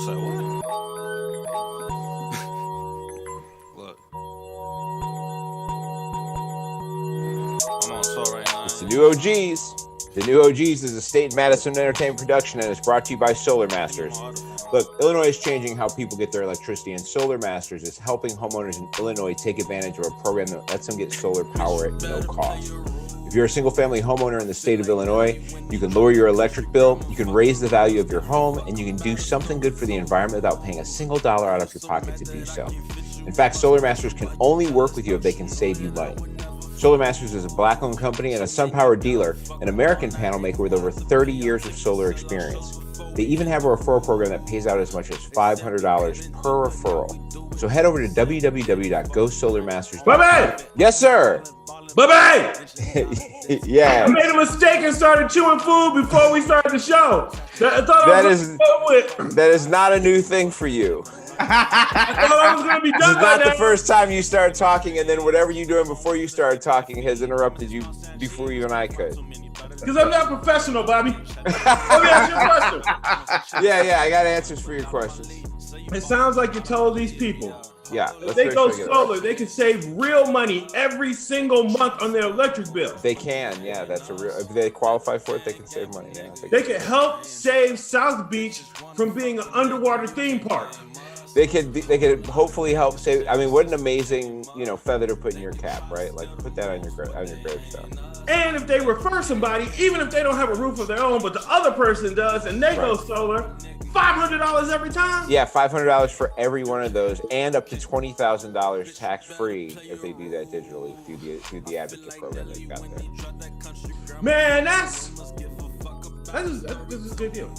Say what? Look. I'm on tour right now. It's the New OGs. The New OGs is a State Madison entertainment production and it's brought to you by Solar Masters. Look, Illinois is changing how people get their electricity, and Solar Masters is helping homeowners in Illinois take advantage of a program that lets them get solar power at no cost. If you're a single-family homeowner in the state of Illinois, you can lower your electric bill, you can raise the value of your home, and you can do something good for the environment without paying a single dollar out of your pocket to do so. In fact, Solar Masters can only work with you if they can save you money. Solar Masters is a Black-owned company and a SunPower dealer, an American panel maker with over 30 years of solar experience. They even have a referral program that pays out as much as $500 per referral. So head over to www.gosolarmasters.com. Bubby! Yes, sir. Bubby! Yeah. I made a mistake and started chewing food before we started the show. I thought That is not a new thing for you. I thought I was going to be This done is by not the now. first time you started talking, and then whatever you're doing before you started talking has interrupted you before even I could. Because I'm not professional, Bobby. Let me ask you a question. Yeah, I got answers for your questions. It sounds like you told these people Yeah. if they go solar, they can save real money every single month on their electric bill. They can, yeah. That's a real. If they qualify for it, they can save money. Yeah, They can help save South Beach from being an underwater theme park. They could hopefully help save. I mean, what an amazing feather to put in your cap, right? Like put that on your gravestone. And if they refer somebody, even if they don't have a roof of their own, but the other person does, and they go solar, $500 every time. Yeah, $500 for every one of those, and up to $20,000 tax free if they do that digitally through the advocate program that you got there. Man, that's a good deal.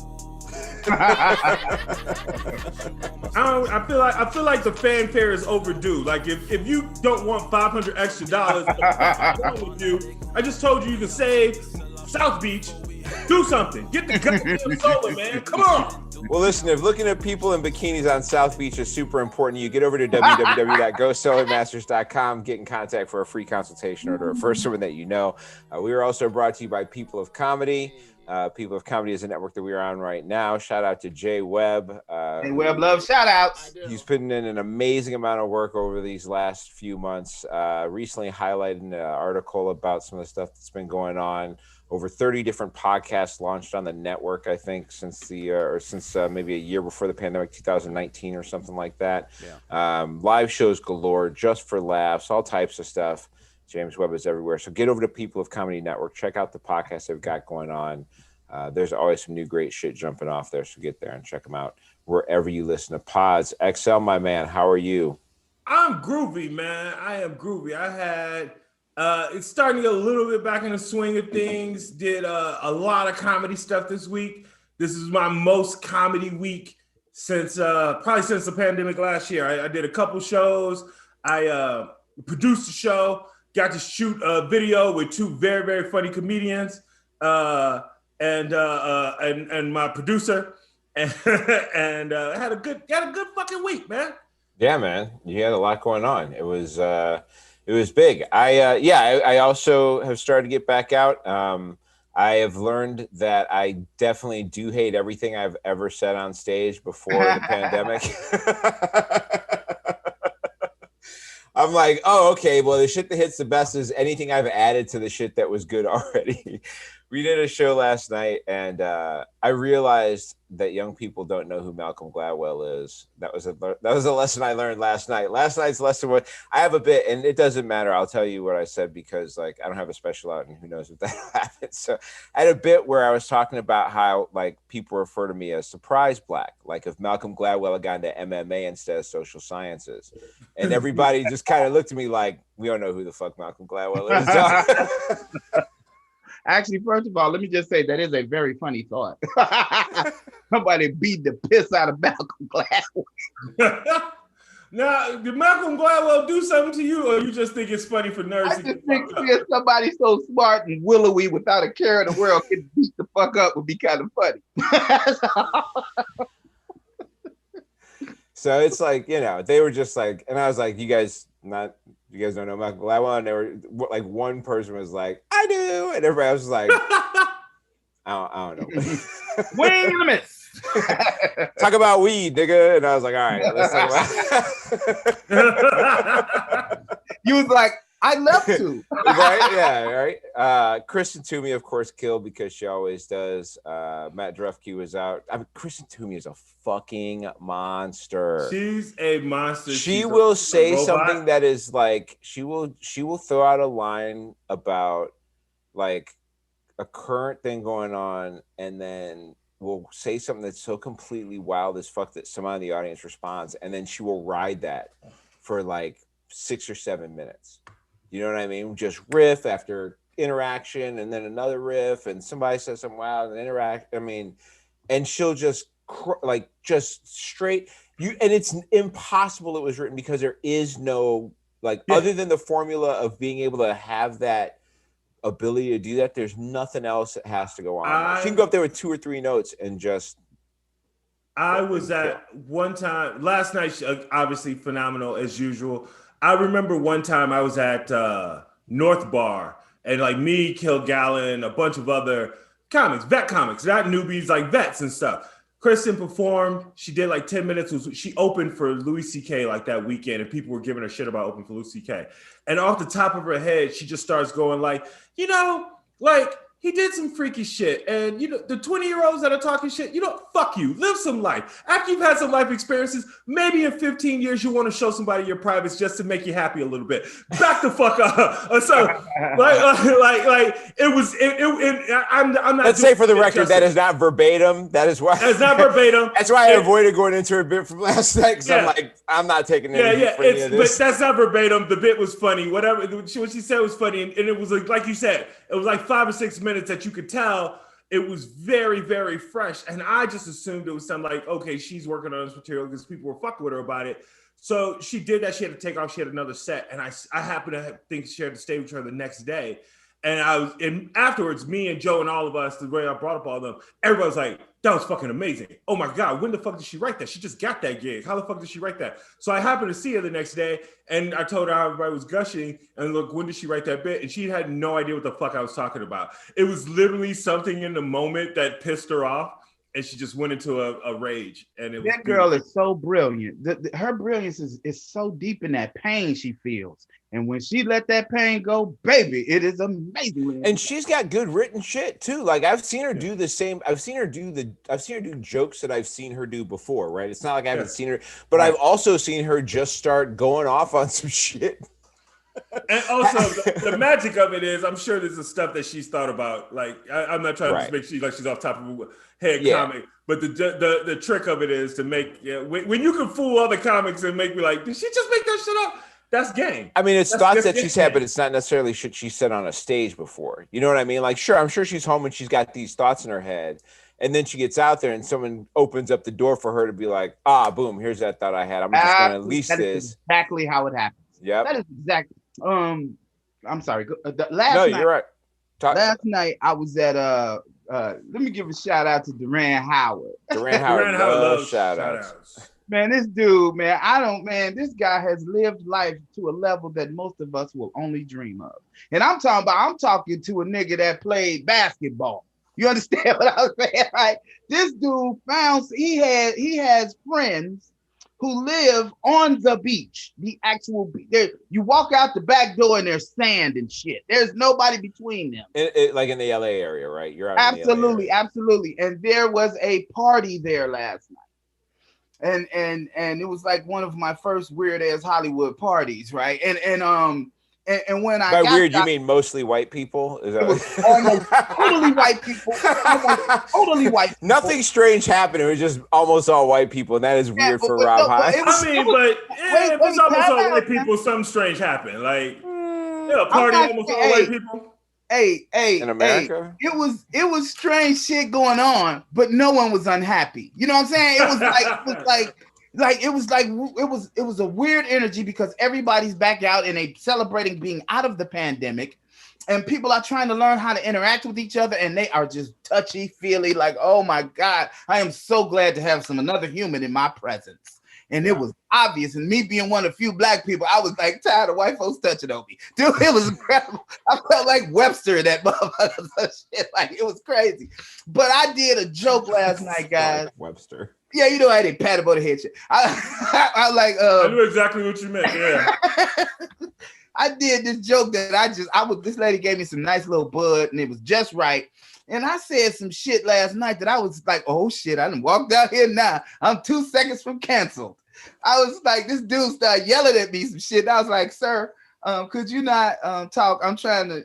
I feel like the fanfare is overdue. Like if you don't want $500 extra dollars with you, I just told you can save South Beach. Do something. Get the goddamn solar, man. Come on. Well, listen, if looking at people in bikinis on South Beach is super important to you, get over to www.gosolarmasters.com, get in contact for a free consultation or to refer someone that you know. We are also brought to you by People of Comedy. People of Comedy is a network that we are on right now. Shout out to Jay Webb. Hey, Webb, love shout outs. He's putting in an amazing amount of work over these last few months. Recently highlighted an article about some of the stuff that's been going on. Over 30 different podcasts launched on the network, I think, since maybe a year before the pandemic, 2019 or something like that. Yeah. Live shows galore, just for laughs, all types of stuff. James Webb is everywhere. So get over to People of Comedy Network. Check out the podcast they've got going on. There's always some new great shit jumping off there. So get there and check them out wherever you listen to pods. XL, my man, how are you? I'm groovy, man. I am groovy. I had it's starting to get a little bit back in the swing of things. Did a lot of comedy stuff this week. This is my most comedy week since probably since the pandemic last year. I did a couple shows. I produced a show. Got to shoot a video with two very, very funny comedians, and my producer, and had a good fucking week, man. Yeah, man, you had a lot going on. It was big. I also have started to get back out. I have learned that I definitely do hate everything I've ever said on stage before the pandemic. I'm like, oh, okay, well, the shit that hits the best is anything I've added to the shit that was good already. We did a show last night, and I realized that young people don't know who Malcolm Gladwell is. That was a lesson I learned last night. Last night's lesson was, I have a bit, and it doesn't matter. I'll tell you what I said because, like, I don't have a special out, and who knows if that happens. So I had a bit where I was talking about how, like, people refer to me as surprise black. Like, if Malcolm Gladwell had gone to MMA instead of social sciences. And everybody just kind of looked at me like, we don't know who the fuck Malcolm Gladwell is. Actually, first of all, let me just say that is a very funny thought. Somebody beat the piss out of Malcolm Gladwell. Now, did Malcolm Gladwell do something to you, or you just think it's funny for nerds? I just think seeing somebody so smart and willowy without a care in the world get beat the fuck up would be kind of funny. So it's like, they were just like, and I was like, you guys don't know Malcolm Gladwell? And they were like, one person was like, I do. And everybody else was like, I don't know. Wait a minute. Talk about weed, nigga. And I was like, all right, let's talk about You was like, I'd love to. right? Yeah, right. Kristen Toomey, of course, killed because she always does. Matt Drufke was out. I mean, Kristen Toomey is a fucking monster. She's a monster. She will say something that is like she will throw out a line about like a current thing going on, and then will say something that's so completely wild as fuck that someone in the audience responds, and then she will ride that for like 6 or 7 minutes. You know what I mean? Just riff after interaction, and then another riff, and somebody says something wild and interact. I mean, and she'll just like just straight you, and it's impossible it was written because there is no like other than the formula of being able to have that ability to do that, there's nothing else that has to go on. She can go up there with 2 or 3 notes and just. I was at one time last night, obviously phenomenal as usual. I remember one time I was at North Bar, and like me, Kilgallen, a bunch of other vet comics, not newbies, like vets and stuff. Kristen performed. She did like 10 minutes. She opened for Louis C.K. like that weekend, and people were giving her shit about opening for Louis C.K. And off the top of her head, she just starts going like, you know, like he did some freaky shit. And, you know, the 20-year-olds that are talking shit, you know, fuck you. Live some life. After you've had some life experiences, maybe in 15 years, you want to show somebody your privates just to make you happy a little bit. Back the fuck up. So, like, it was, I'm not. Let's say for the record, that is not verbatim. That is why. That's not verbatim. That's why I avoided going into a bit from last night, because I'm like, I'm not taking any for any of this. But that's not verbatim. The bit was funny. Whatever. What she said was funny. And it was like you said, it was like 5 or 6 minutes that you could tell it was very, very fresh. And I just assumed it was something like, okay, she's working on this material because people were fucking with her about it. So she did that. She had to take off. She had another set. And I happened to think she had to stay with her the next day. And afterwards, me and Joe and all of us, the way I brought up all of them, everybody was like, that was fucking amazing. Oh my God, when the fuck did she write that? She just got that gig. How the fuck did she write that? So I happened to see her the next day, and I told her how everybody was gushing, and look, when did she write that bit? And she had no idea what the fuck I was talking about. It was literally something in the moment that pissed her off, and she just went into a rage. And it was that girl is so brilliant. Her brilliance is so deep in that pain she feels. And when she let that pain go, baby, it is amazing. And she's got good written shit too. Like I've seen her do the same. I've seen her do jokes that I've seen her do before, right? It's not like I haven't seen her, but I've also seen her just start going off on some shit. And also the magic of it is, I'm sure there's the stuff that she's thought about. Like I'm not trying to just make she's off top of her head comic, but the trick of it is to make when you can fool other comics and make me like, did she just make that shit up? That's game. I mean, it's thoughts that she's had, but it's not necessarily shit she said on a stage before. You know what I mean? Like, sure, I'm sure she's home and she's got these thoughts in her head, and then she gets out there and someone opens up the door for her to be like, boom, here's that thought I had. I'm just going to release this. Is exactly how it happens. Yeah, that is exactly. I'm sorry. Last night, you're right. Last night I was at let me give a shout out to Duran Howard. Duran Howard loves shout outs. Man, this dude, this guy has lived life to a level that most of us will only dream of. And I'm talking to a nigga that played basketball. You understand what I'm saying? Right? This dude he has friends who live on the beach, the actual beach. You walk out the back door and there's sand and shit. There's nobody between them. Like in the LA area, right? You're out absolutely. And there was a party there last night. And it was like one of my first weird ass Hollywood parties, right? And when I by weird you mean mostly white people? Is that almost totally white people? Totally white people. Nothing strange happened. It was just almost all white people, and that is weird for Rob Hines. If it's almost all white people, something strange happened. Like party almost all white people. Hey, in America, it was strange shit going on, but no one was unhappy. You know what I'm saying? It was a weird energy because everybody's back out and celebrating being out of the pandemic, and people are trying to learn how to interact with each other, and they are just touchy feely, like, oh my God, I am so glad to have another human in my presence. And it was obvious. And me being one of the few black people, I was like tired of white folks touching on me. Dude, it was incredible. I felt like Webster in that motherfucker. Shit. Like, it was crazy. But I did a joke last night, guys. Like Webster. Yeah, you know how they pat about the head shit. I like I knew exactly what you meant. Yeah. I did this joke that this lady gave me some nice little bud and it was just right. And I said some shit last night that I was like, oh shit, I done walked out here now. I'm 2 seconds from canceled. I was like, this dude started yelling at me some shit. I was like, sir, could you not talk? I'm trying to,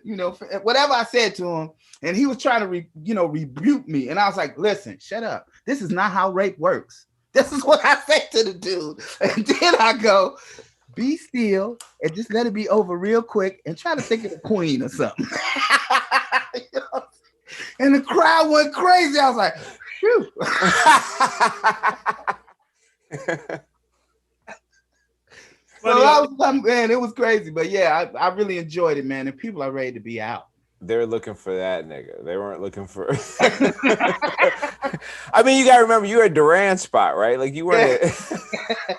whatever I said to him. And he was trying to, rebuke me. And I was like, listen, shut up. This is not how rape works. This is what I say to the dude. And then I go, be still and just let it be over real quick and try to think of the queen or something. And the crowd went crazy. I was like, phew. Man, it was crazy. But yeah, I really enjoyed it, man. And people are ready to be out. They're looking for that nigga. They weren't looking for. I mean, you gotta remember, you're a Duran spot, right? Like you weren't.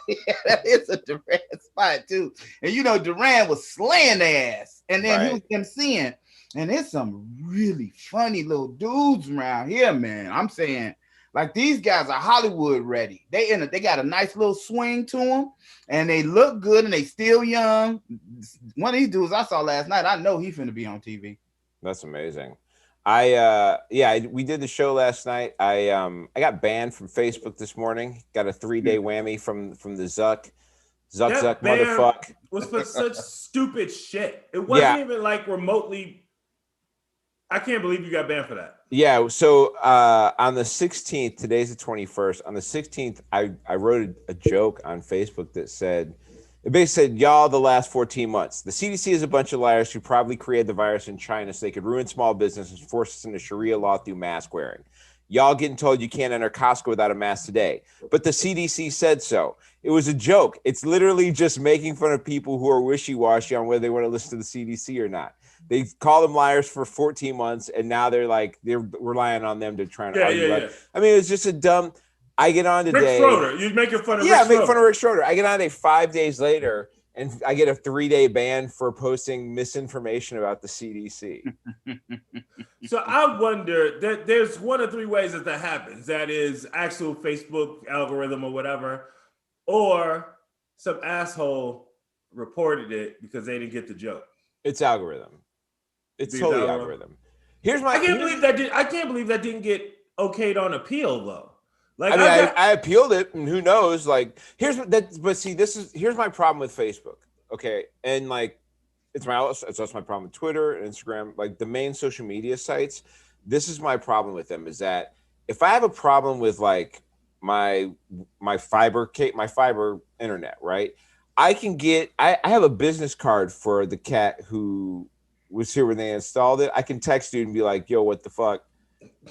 Yeah, that is a Duran spot too. And Duran was slaying their ass, and then he was MCing. And there's some really funny little dudes around here, man. I'm saying, like, these guys are Hollywood ready. They got a nice little swing to them, and they look good, and they still young. One of these dudes I saw last night, I know he's finna be on TV. That's amazing. We did the show last night. I got banned from Facebook this morning. Got a 3-day whammy from the Zuck motherfucker. Was for such stupid shit. It wasn't even like remotely. I can't believe you got banned for that. Yeah. So on the 16th, today's the 21st. On the 16th, I wrote a joke on Facebook that said, it basically said, y'all, the last 14 months, the CDC is a bunch of liars who probably created the virus in China so they could ruin small businesses and force us into Sharia law through mask wearing. Y'all getting told you can't enter Costco without a mask today, but the CDC said so. It was a joke. It's literally just making fun of people who are wishy-washy on whether they want to listen to the CDC or not. They call them liars for 14 months, and now they're relying on them to try and argue. Yeah. I mean, it's just a dumb. I get on today. Rick Schroeder. You're making fun of Rick Schroeder. Yeah, make fun of Rick Schroeder. I get on today 5 days later, and I get a 3-day ban for posting misinformation about the CDC. So I wonder that there's 1 of 3 ways that happens. That is actual Facebook algorithm or whatever, or some asshole reported it because they didn't get the joke. It's algorithm. It's totally algorithm. I can't believe that didn't get okayed on appeal though. Like, I appealed it, and who knows? Like, here's my problem with Facebook. Okay, and like, it's also my problem with Twitter and Instagram. Like the main social media sites, this is my problem with them. Is that if I have a problem with like my fiber internet, right? I have a business card for the cat who was here when they installed it. I can text you and be like, yo, what the fuck?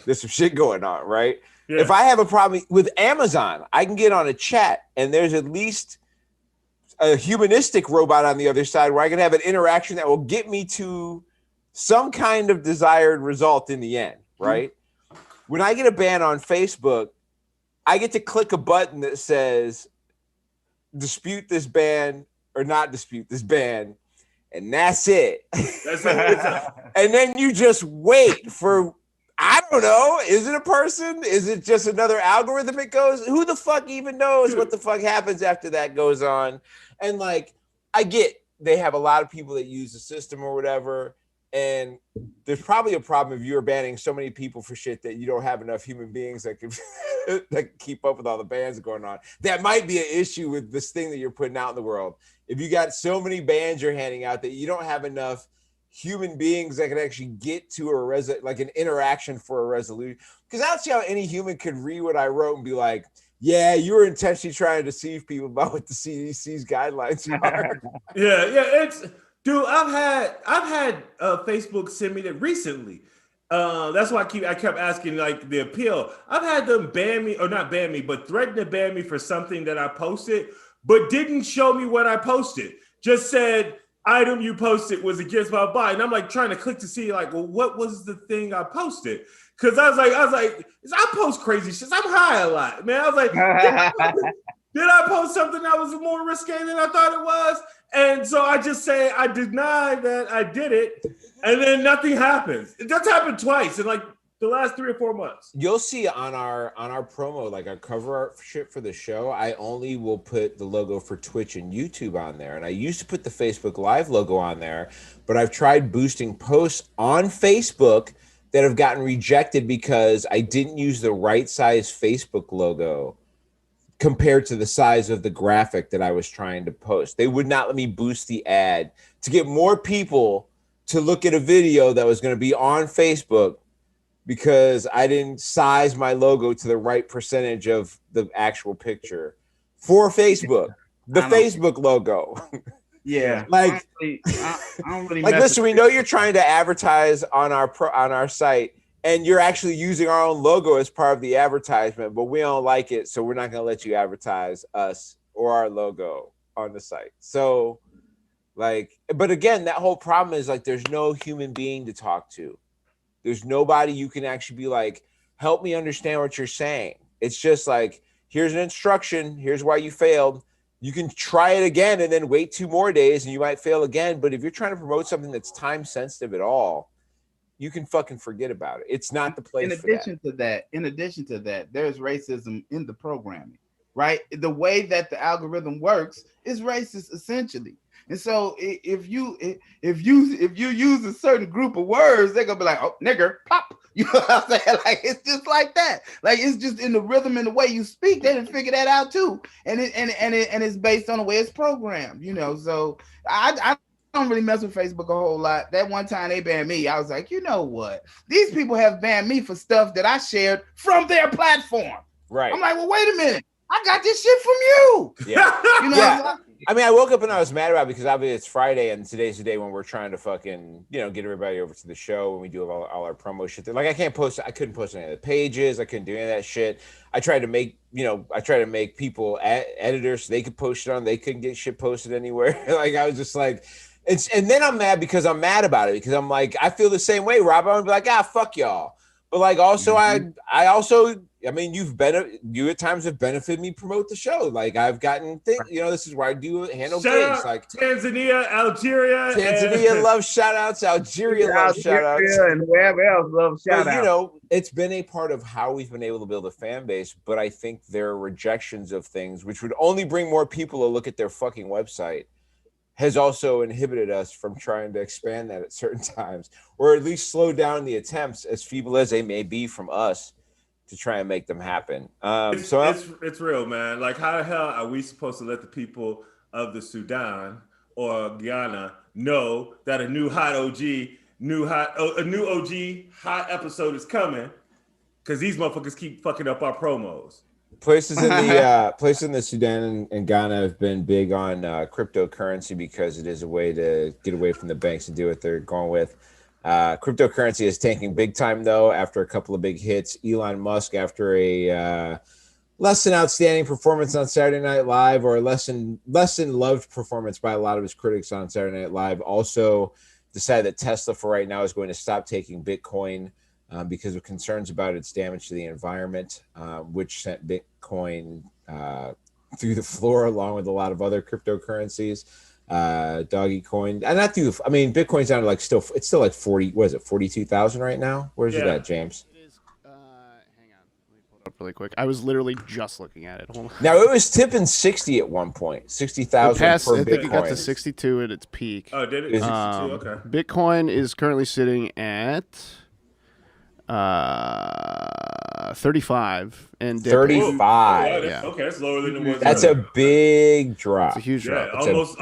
There's some shit going on, right? Yeah. If I have a problem with Amazon, I can get on a chat and there's at least a humanistic robot on the other side where I can have an interaction that will get me to some kind of desired result in the end, right? Mm-hmm. When I get a ban on Facebook, I get to click a button that says dispute this ban or not dispute this ban, and that's it. And then you just wait for, I don't know, is it a person? Is it just another algorithm it goes? Who the fuck even knows what the fuck happens after that goes on? And like, I get they have a lot of people that use the system or whatever, and there's probably a problem if you're banning so many people for shit that you don't have enough human beings that can keep up with all the bans going on. That might be an issue with this thing that you're putting out in the world. If you got so many bans you're handing out that you don't have enough human beings that can actually get to like an interaction for a resolution. Because I don't see how any human could read what I wrote and be like, yeah, you were intentionally trying to deceive people about what the CDC's guidelines are. Yeah, dude, I've had Facebook send me that recently. That's why I kept asking like the appeal. I've had them ban me, or not ban me, but threaten to ban me for something that I posted, but didn't show me what I posted. Just said item you posted was against my body, and I'm like trying to click to see like, well, what was the thing I posted? Because I was like, I post crazy shit. I'm high a lot, man. I was like, Did I post something that was more risque than I thought it was? And so I just say I deny that I did it, and then nothing happens. That's happened twice in like the last 3 or 4 months. You'll see on our promo, like our cover art shit for the show, I only will put the logo for Twitch and YouTube on there. And I used to put the Facebook Live logo on there, but I've tried boosting posts on Facebook that have gotten rejected because I didn't use the right size Facebook logo compared to the size of the graphic that I was trying to post. They would not let me boost the ad to get more people to look at a video that was going to be on Facebook because I didn't size my logo to the right percentage of the actual picture for Facebook, the Facebook logo. Yeah, like, I don't really like, listen, we know you're trying to advertise on our site, and you're actually using our own logo as part of the advertisement, but we don't like it, so we're not going to let you advertise us or our logo on the site. So, like, but again, that whole problem is like, there's no human being to talk to. There's nobody you can actually be like, help me understand what you're saying. It's just like, here's an instruction. Here's why you failed. You can try it again and then wait 2 more days and you might fail again. But if you're trying to promote something that's time sensitive at all, you can fucking forget about it. It's not the place for that. In addition to that, there's racism in the programming, right? The way that the algorithm works is racist essentially. And so if you use a certain group of words, they're gonna be like, oh, nigger, pop. You know what I'm saying? Like, it's just like that. Like, it's just in the rhythm and the way you speak. They didn't figure that out too. And it's based on the way it's programmed, you know. So I don't really mess with Facebook a whole lot. That one time they banned me, I was like, you know what? These people have banned me for stuff that I shared from their platform. Right. I'm like, well, wait a minute. I got this shit from you. Yeah. You know, yeah. I mean, I woke up and I was mad about it because obviously it's Friday and today's the day when we're trying to fucking, you know, get everybody over to the show when we do all our promo shit. Like, I couldn't post any of the pages. I couldn't do any of that shit. I tried to make people editors so they could post it on. They couldn't get shit posted anywhere. Like, I was just like, and then I'm mad because I'm mad about it because I'm like, I feel the same way, Rob. I'm gonna be like, fuck y'all. But like, also, I mean, you at times have benefited me promote the show. Like, I've gotten things, you know, this is where I do handle gigs. Like Tanzania, Algeria, love shout outs, Algeria love shout outs, and wherever else love shout outs. You know, it's been a part of how we've been able to build a fan base. But I think there are rejections of things which would only bring more people to look at their fucking website has also inhibited us from trying to expand that at certain times, or at least slow down the attempts, as feeble as they may be from us, to try and make them happen. It's real, man. Like, how the hell are we supposed to let the people of the Sudan or Guyana know that a new OG hot episode is coming? Because these motherfuckers keep fucking up our promos. Places in the Sudan and Ghana have been big on cryptocurrency because it is a way to get away from the banks and do what they're going with. Cryptocurrency is tanking big time though after a couple of big hits. Elon Musk, after a less than outstanding performance on Saturday Night Live, or less than loved performance by a lot of his critics on Saturday Night Live, also decided that Tesla for right now is going to stop taking Bitcoin. Because of concerns about its damage to the environment, which sent Bitcoin through the floor along with a lot of other cryptocurrencies. Doggy coin, and not through. I mean, Bitcoin's down to like it's still like 40. What is it? 42,000 right now. Where's it at, James? It is. Hang on, let me pull it up really quick. I was literally just looking at it. Hold on. Now it was tipping 60 at one point. 60,000 per Bitcoin. I think it got to 62 at its peak. Oh, did it? 62. Okay. Bitcoin is currently sitting at 35 and 35. Yeah. Okay, that's lower than it was. That's a big drop. It's a huge drop. Almost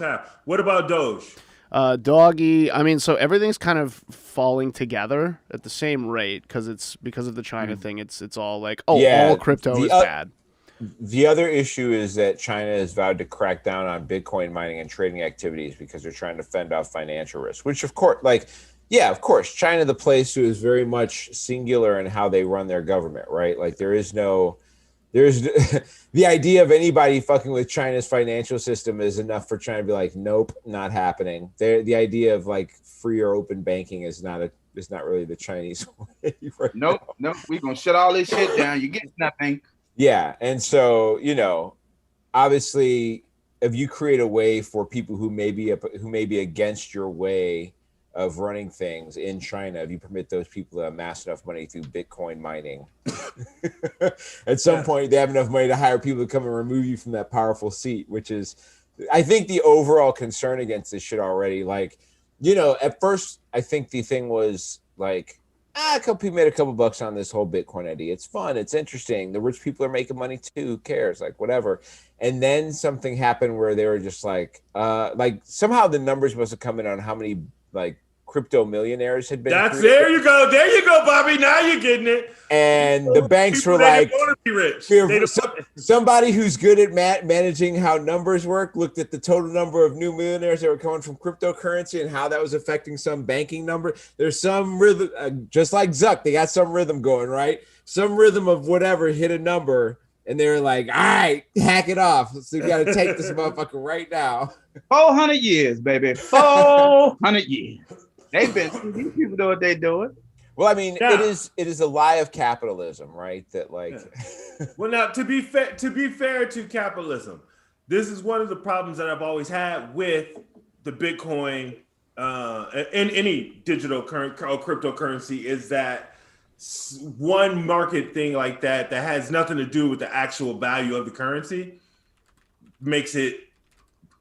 half. What about Doge? Doggy. I mean, so everything's kind of falling together at the same rate because of the China thing. It's all like, all crypto is bad. The other issue is that China has vowed to crack down on Bitcoin mining and trading activities because they're trying to fend off financial risk, which of course, yeah, of course, China, the place who is very much singular in how they run their government, right? Like there's the idea of anybody fucking with China's financial system is enough for China to be like, nope, not happening. The idea of like free or open banking is not really the Chinese way. Nope, we're gonna shut all this shit down. You get nothing. Yeah, and so obviously, if you create a way for people who may be against your way of running things in China, if you permit those people to amass enough money through Bitcoin mining, at some point they have enough money to hire people to come and remove you from that powerful seat, which is, I think, the overall concern against this shit already. Like, at first, I think the thing was like, a couple people made a couple bucks on this whole Bitcoin idea. It's fun. It's interesting. The rich people are making money too. Who cares? Like, whatever. And then something happened where they were just like somehow the numbers must have come in on how many like crypto millionaires had been. There you go, Bobby. Now you're getting it. And the banks were like, be rich. Somebody who's good at managing how numbers work looked at the total number of new millionaires that were coming from cryptocurrency and how that was affecting some banking number. There's some rhythm, just like Zuck, they got some rhythm going, right? Some rhythm of whatever hit a number, and they're like, all right, hack it off. So you got to take this motherfucker right now. 400 years, baby. 400 years. These people know what they're doing. Well, I mean, it is a lie of capitalism, right? That like, well, now to be fair to capitalism, this is one of the problems that I've always had with the Bitcoin and any digital cryptocurrency is that one market thing like that has nothing to do with the actual value of the currency makes it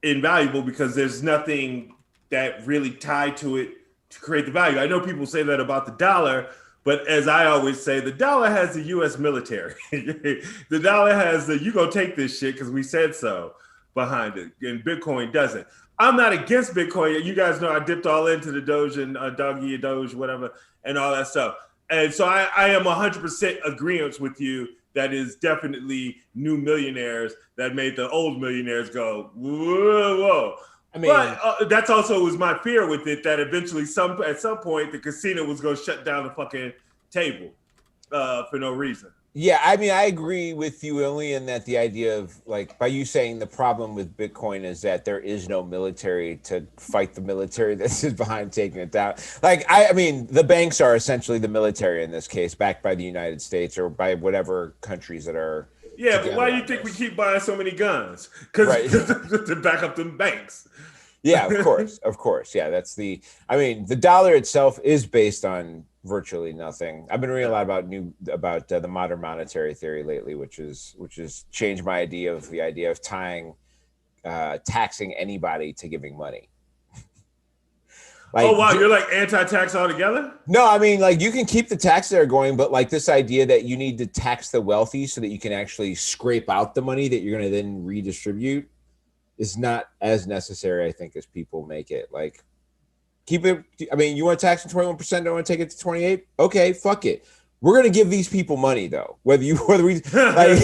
invaluable because there's nothing that really tied to it to create the value. I know people say that about the dollar, but as I always say, the dollar has the U.S. military. The dollar has the, you go take this shit because we said so behind it, and Bitcoin doesn't. I'm not against Bitcoin. You guys know I dipped all into the Doge and Doggy Doge, whatever, and all that stuff. And so I am 100% agreement with you. That is definitely new millionaires that made the old millionaires go, whoa, whoa. I mean, but that's also was my fear with it, that eventually at some point the casino was going to shut down the fucking table for no reason. Yeah, I mean, I agree with you only in that the idea of like, by you saying the problem with Bitcoin is that there is no military to fight the military that is behind taking it down. Like, I mean, the banks are essentially the military in this case, backed by the United States or by whatever countries that are. Yeah, but why do you think we keep buying so many guns? Because to back up them banks. Yeah, of course. Yeah, that's the dollar itself is based on virtually nothing. I've been reading a lot about the modern monetary theory lately, which has changed my idea of tying taxing anybody to giving money. Like, oh wow, you're like anti-tax altogether? No, I mean, like, you can keep the tax there going, but like this idea that you need to tax the wealthy so that you can actually scrape out the money that you're going to then redistribute is not as necessary, I think, as people make it. Like, keep it. I mean, you want to tax 21%, don't want to take it to 28%? Okay, fuck it. We're going to give these people money though, whether we like,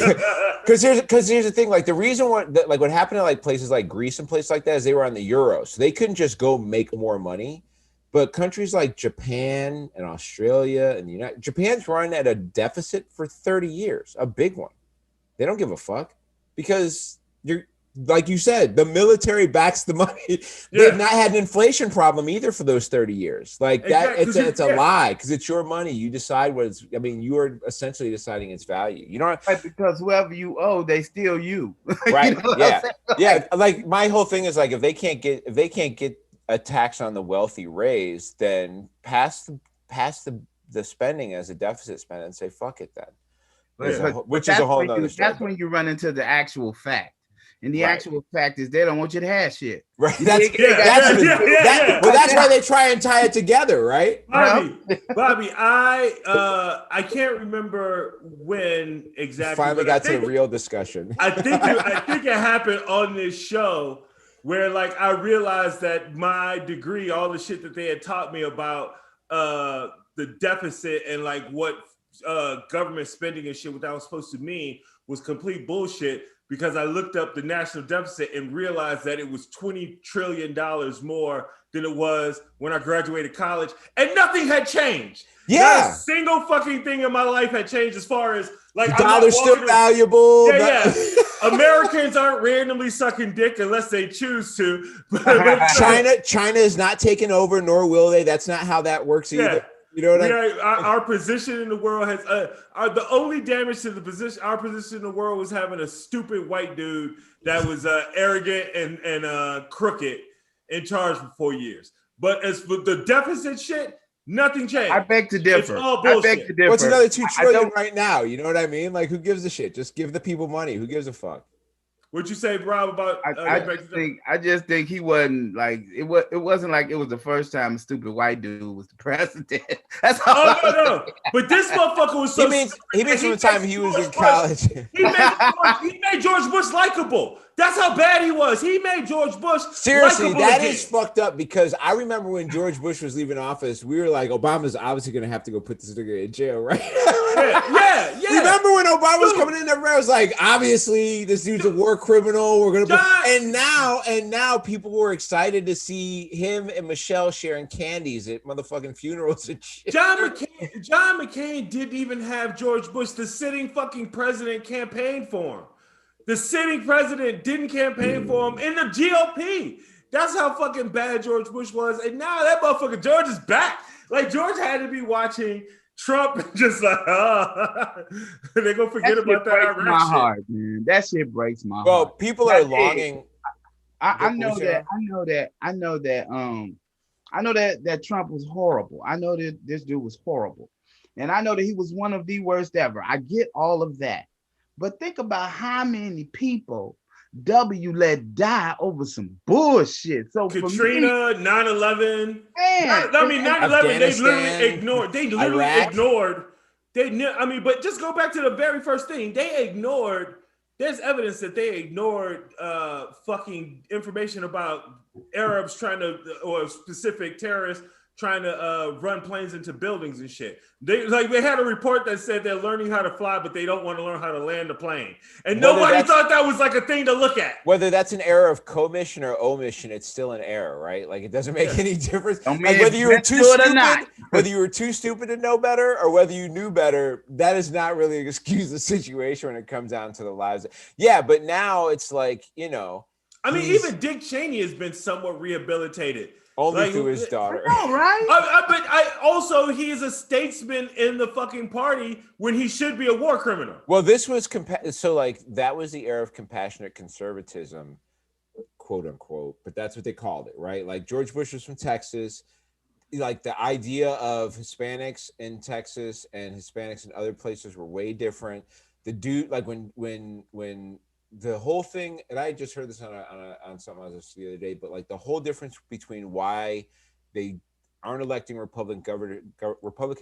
because here's the thing. Like, the reason what happened to like places like Greece and places like that is they were on the euro, so they couldn't just go make more money. But countries like Japan and Australia and Japan's running at a deficit for 30 years, a big one. They don't give a fuck because you're. Like you said, the military backs the money. Yeah. They've not had an inflation problem either for those 30 years. Like that, exactly. It's a lie because it's your money. You decide what it's. I mean, you are essentially deciding its value. You know, right, because whoever you owe, they steal you. Right? You know yeah. Like my whole thing is like if they can't get a tax on the wealthy raised, then pass the spending as a deficit spend and say fuck it then. Which is a whole nother story. That's when you run into the actual fact. And the actual fact is they don't want you to have shit. Right. That's why they try and tie it together, right? Bobby, I can't remember when exactly. Finally got to the real discussion. I think it happened on this show where like I realized that my degree, all the shit that they had taught me about the deficit and like what government spending and shit, what that was supposed to mean was complete bullshit. Because I looked up the national deficit and realized that it was $20 trillion more than it was when I graduated college, and nothing had changed. Yeah, not a single fucking thing in my life had changed as far as like the dollar's still valuable. Yeah. Americans aren't randomly sucking dick unless they choose to. China is not taking over, nor will they. That's not how that works either. You know what our position in the world has the only damage to the position. Our position in the world was having a stupid white dude that was arrogant and crooked in charge for 4 years. But as for the deficit shit, nothing changed. I beg to differ. It's all bullshit. I beg to differ. What's another $2 trillion right now? You know what I mean? Like, who gives a shit? Just give the people money. Who gives a fuck? What'd you say, Rob? About I just think he wasn't like it wasn't like it was the first time a stupid white dude was the president. That's all. No. But this motherfucker was so. He means from the time he was in college. He made George Bush likable. That's how bad he was. He made George Bush seriously. That again. is fucked up because I remember when George Bush was leaving office, we were like, Obama's obviously going to have to go put this nigga in jail, right? Yeah. Remember when Obama was coming in? Everybody was like, obviously this dude's a war criminal. We're gonna and now people were excited to see him and Michelle sharing candies at motherfucking funerals and shit. John McCain didn't even have George Bush, the sitting fucking president, campaign for him. The sitting president didn't campaign for him in the GOP. That's how fucking bad George Bush was. And now that motherfucker George is back. Like George had to be watching Trump just like, they're gonna forget about that Iraq my shit. heart, man. That shit breaks my well, heart. People are longing. I know that Trump was horrible. I know that this dude was horrible. And I know that he was one of the worst ever. I get all of that. But think about how many people W let die over some bullshit. So Katrina, 9/11. Man, 9/11, they literally ignored. But just go back to the very first thing. They ignored. There's evidence that they ignored fucking information about Arabs trying to, or specific terrorists trying to run planes into buildings and shit. They had a report that said they're learning how to fly, but they don't want to learn how to land a plane. And nobody thought that was like a thing to look at. Whether that's an error of commission or omission, it's still an error, right? Like it doesn't make any difference. Like whether you were too stupid, whether you were too stupid to know better, or whether you knew better, that is not really an excuse the situation when it comes down to the lives. Yeah, but now it's like, even Dick Cheney has been somewhat rehabilitated. Only through his daughter. All right. But he is a statesman in the fucking party when he should be a war criminal. Well, this was that was the era of compassionate conservatism, quote unquote. But that's what they called it, right? Like George Bush was from Texas. Like the idea of Hispanics in Texas and Hispanics in other places were way different. The dude, like when the whole thing, and I just heard this on something I was the other day, but like the whole difference between why they aren't electing Republican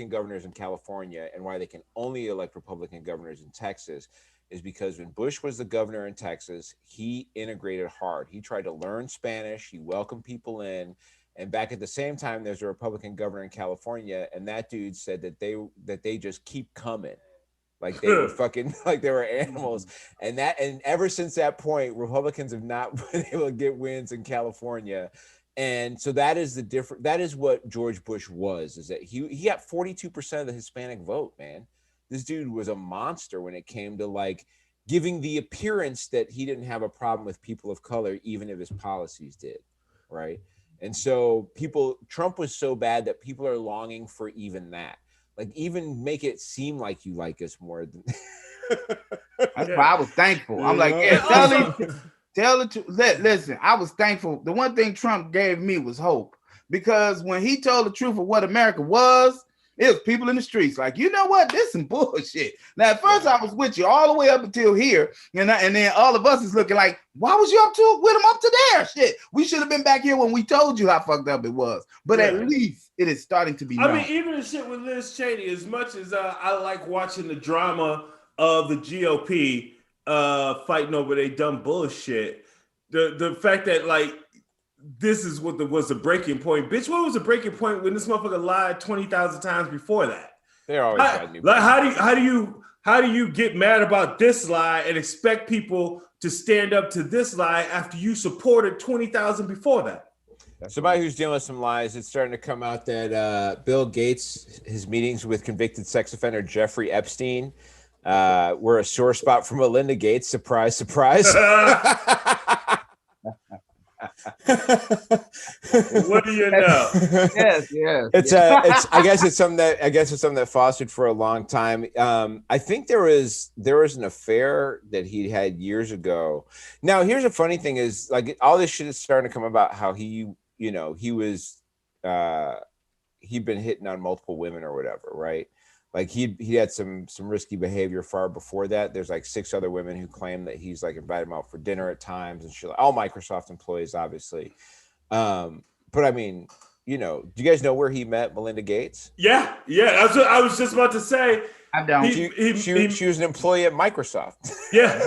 governors in California and why they can only elect Republican governors in Texas is because when Bush was the governor in Texas, he integrated hard. He tried to learn Spanish. He welcomed people in. And back at the same time, there's a Republican governor in California, and that dude said that they just keep coming. Like they were fucking, like they were animals. And ever since that point, Republicans have not been able to get wins in California. And so that is that is what George Bush was, is that he got 42% of the Hispanic vote, man. This dude was a monster when it came to like giving the appearance that he didn't have a problem with people of color, even if his policies did. Right. And so Trump was so bad that people are longing for even that. Like, even make it seem like you like us more than. That's why I was thankful. I'm like, tell the truth. Listen, I was thankful. The one thing Trump gave me was hope, because when he told the truth of what America was, it was people in the streets like, you know what? This is some bullshit. Now, at first, I was with you all the way up until here, and then all of us is looking like, why was you with him up to there? Shit, we should have been back here when we told you how fucked up it was. But at least it is starting to be. Even the shit with Liz Cheney, as much as I like watching the drama of the GOP fighting over their dumb bullshit, the fact that like, this is what was the breaking point. Bitch, what was the breaking point when this motherfucker lied 20,000 times before that? They're always like, how do you get mad about this lie and expect people to stand up to this lie after you supported 20,000 before that? Somebody who's dealing with some lies, it's starting to come out that Bill Gates, his meetings with convicted sex offender Jeffrey Epstein were a sore spot for Melinda Gates. Surprise, surprise. What do you know? Yes. It's I guess it's something that fostered for a long time. I think there was an affair that he had years ago. Now, here's a funny thing: is like all this shit is starting to come about how he was he'd been hitting on multiple women or whatever, right? Like he had some risky behavior far before that. There's like 6 other women who claim that he's like invited them out for dinner at times and shit. All Microsoft employees, obviously. But I mean, do you guys know where he met Melinda Gates? Yeah. That's what I was just about to say. I don't. She was an employee at Microsoft. Yeah.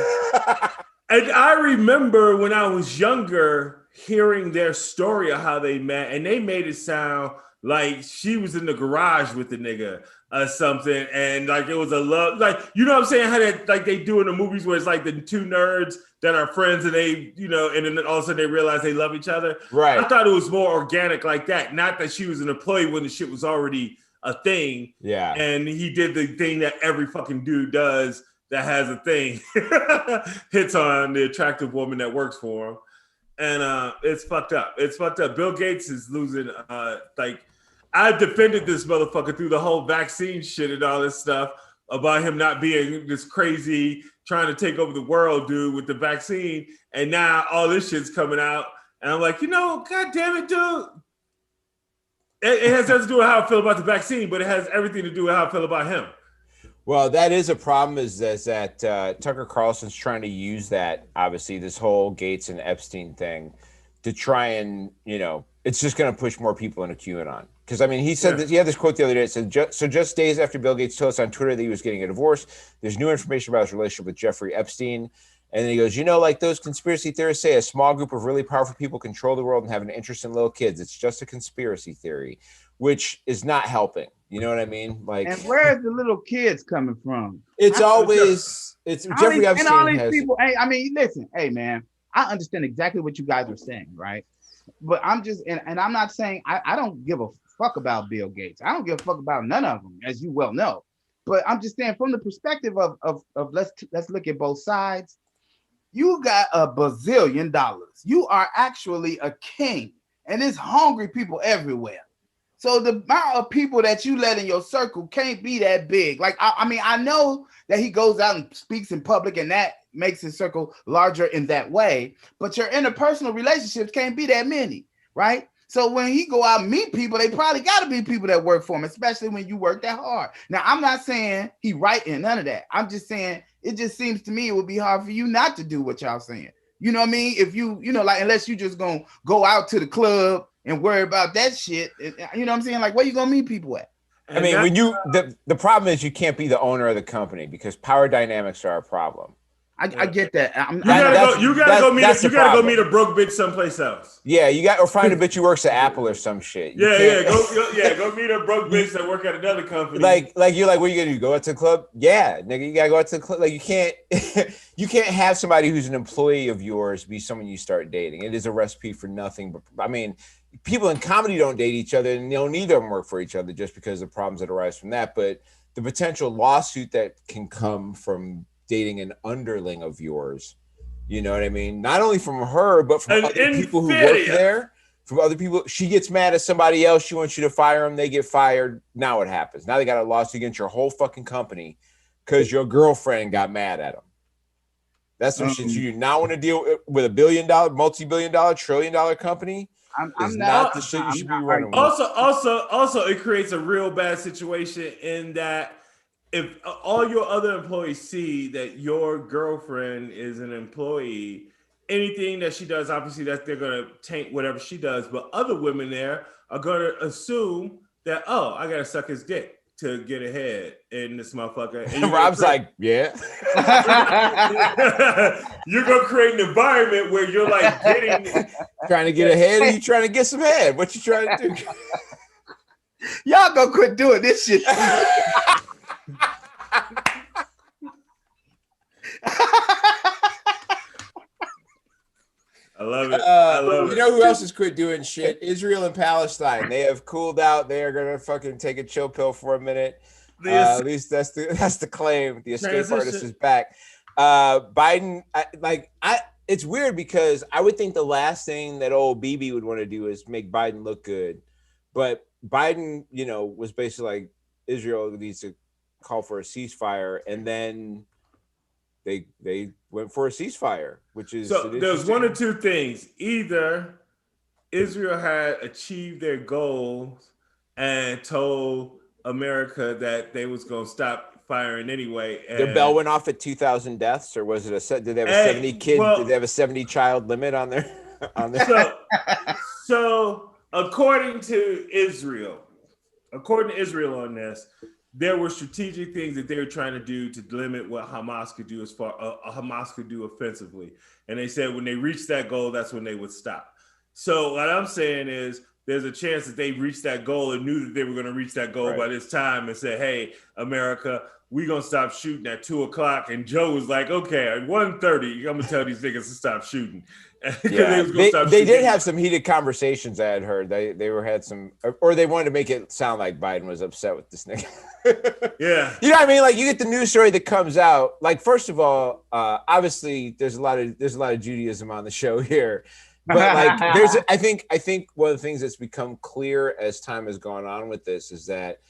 And I remember when I was younger hearing their story of how they met, and they made it sound like she was in the garage with the nigga or something, and like it was a love, like, you know what I'm saying, how that, like they do in the movies where it's like the 2 nerds that are friends and they, and then all of a sudden they realize they love each other. Right. I thought it was more organic like that, not that she was an employee when the shit was already a thing. Yeah. And he did the thing that every fucking dude does that has a thing, hits on the attractive woman that works for him. And it's fucked up. It's fucked up. Bill Gates is losing, I defended this motherfucker through the whole vaccine shit and all this stuff about him not being this crazy, trying to take over the world dude with the vaccine. And now all this shit's coming out. And I'm like, God damn it, dude. It has nothing to do with how I feel about the vaccine, but it has everything to do with how I feel about him. Well, that is a problem, is that Tucker Carlson's trying to use that, obviously, this whole Gates and Epstein thing to try and, it's just going to push more people into QAnon. Because, I mean, he said that he had this quote the other day. It said, just days after Bill Gates told us on Twitter that he was getting a divorce, there's new information about his relationship with Jeffrey Epstein. And then he goes, like those conspiracy theorists say, a small group of really powerful people control the world and have an interest in little kids. It's just a conspiracy theory, which is not helping. You know what I mean? Like, and where's the little kids coming from? It's Jeffrey Epstein. And all these people. Hey, I mean, listen, hey man, I understand exactly what you guys are saying, right? But I'm just, and I'm not saying I don't give a fuck about Bill Gates. I don't give a fuck about none of them, as you well know. But I'm just saying, from the perspective of let's look at both sides. You got $1 bazillion. You are actually a king, and there's hungry people everywhere. So the amount of people that you let in your circle can't be that big. Like, I mean, I know that he goes out and speaks in public, and that makes his circle larger in that way. But your interpersonal relationships can't be that many, right? So when he go out and meet people, they probably got to be people that work for him, especially when you work that hard. Now, I'm not saying he right in none of that. I'm just saying it just seems to me it would be hard for you not to do what y'all saying. You know what I mean? If you like, unless you just gonna go out to the club and worry about that shit. You know what I'm saying? Like, where you gonna meet people at? I mean, when the problem is you can't be the owner of the company because power dynamics are a problem. I get that. You gotta go meet a broke bitch someplace else. Yeah, or find a bitch who works at Apple or some shit. Go meet a broke bitch that work at another company. Like you're like, what are you gonna do? Go out to the club? Yeah, nigga, you gotta go out to the club. Like you can't have somebody who's an employee of yours be someone you start dating. It is a recipe for nothing. But I mean, people in comedy don't date each other, and neither of them work for each other just because of the problems that arise from that. But the potential lawsuit that can come from dating an underling of yours, you know what I mean? Not only from her, but from other people who work there, from other people. She gets mad at somebody else. She wants you to fire them. They get fired. Now what happens? Now they got a lawsuit against your whole fucking company because your girlfriend got mad at them. That's some shit you do not want to deal with. $1 billion, multi-billion dollar, $1 trillion company. I'm not the shit you should be running with. Also, it creates a real bad situation in that if all your other employees see that your girlfriend is an employee, anything that she does, obviously that they're going to taint whatever she does. But other women there are going to assume that, oh, I got to suck his dick to get ahead in this motherfucker. And Rob's like, yeah. You're going to create an environment where you're like trying to get ahead, or you trying to get some head? What you trying to do? Y'all gonna quit doing this shit. I love it. I love it. You know who else has quit doing shit? Israel and Palestine. They have cooled out. They are gonna fucking take a chill pill for a minute. At least that's the claim. The escape artist is back. Biden, it's weird because I would think the last thing that old BB would want to do is make Biden look good, but Biden, was basically like Israel needs to call for a ceasefire, and then they went for a ceasefire, which is so there's one or two things. Either Israel had achieved their goals and told America that they was going to stop firing anyway. And their bell went off at 2,000 deaths, or was it did they have a 70 kid? Did they have a 70 child limit on their? So according to Israel on this, there were strategic things that they were trying to do to limit what Hamas could do Hamas could do offensively. And they said when they reached that goal, that's when they would stop. So what I'm saying is there's a chance that they reached that goal and knew that they were going to reach that goal by this time and said, hey, America, we're going to stop shooting at 2:00. And Joe was like, okay, at 1:30, I'm going to tell these niggas to stop shooting. Yeah, they did have some heated conversations. I had heard they had some, or they wanted to make it sound like Biden was upset with this nigga. Yeah, you know what I mean? Like you get the news story that comes out. Like first of all, obviously there's a lot of Judaism on the show here, but like I think one of the things that's become clear as time has gone on with this is that,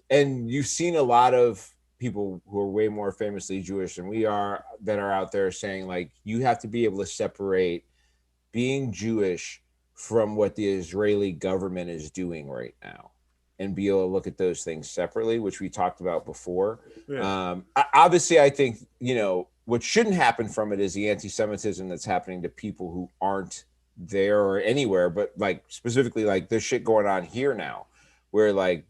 and you've seen a lot of people who are way more famously Jewish than we are that are out there saying like you have to be able to separate being Jewish from what the Israeli government is doing right now and be able to look at those things separately, which we talked about before. Yeah. Obviously, I think, what shouldn't happen from it is the anti-Semitism that's happening to people who aren't there or anywhere, but like specifically like there's shit going on here now where like,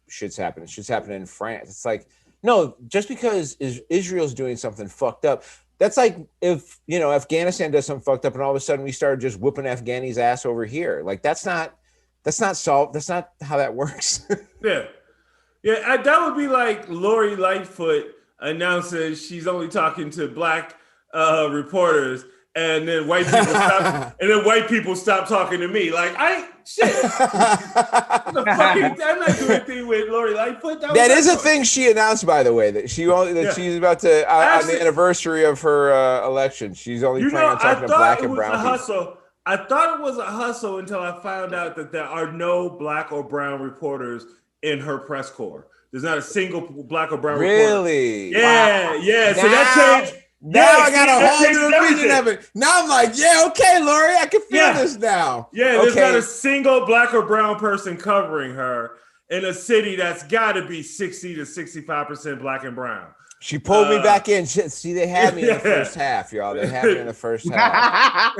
shit's happening. Shit's happening in France. It's like, no, just because Israel's doing something fucked up, that's like if Afghanistan does something fucked up and all of a sudden we started just whooping Afghani's ass over here. Like that's not solved. That's not how that works. Yeah. That would be like Lori Lightfoot announces she's only talking to black reporters, and then white people stop talking to me. Like shit. I'm not doing anything with Lori Lightfoot. That is a thing she announced, by the way, that she's about to on the anniversary of her election. She's only planning on talking to black and brown people. I thought it was a hustle until I found out that there are no black or brown reporters in her press corps. There's not a single black or brown reporter. Really? Yeah, wow. Yeah. So that changed. Now I got a whole new opinion of it. Now I'm like, okay, Lori, I can feel this now. Yeah, there's not a single black or brown person covering her in a city that's got to be 60 to 65% black and brown. She pulled me back in. See, they had me in the first half, y'all. They had me in the first half.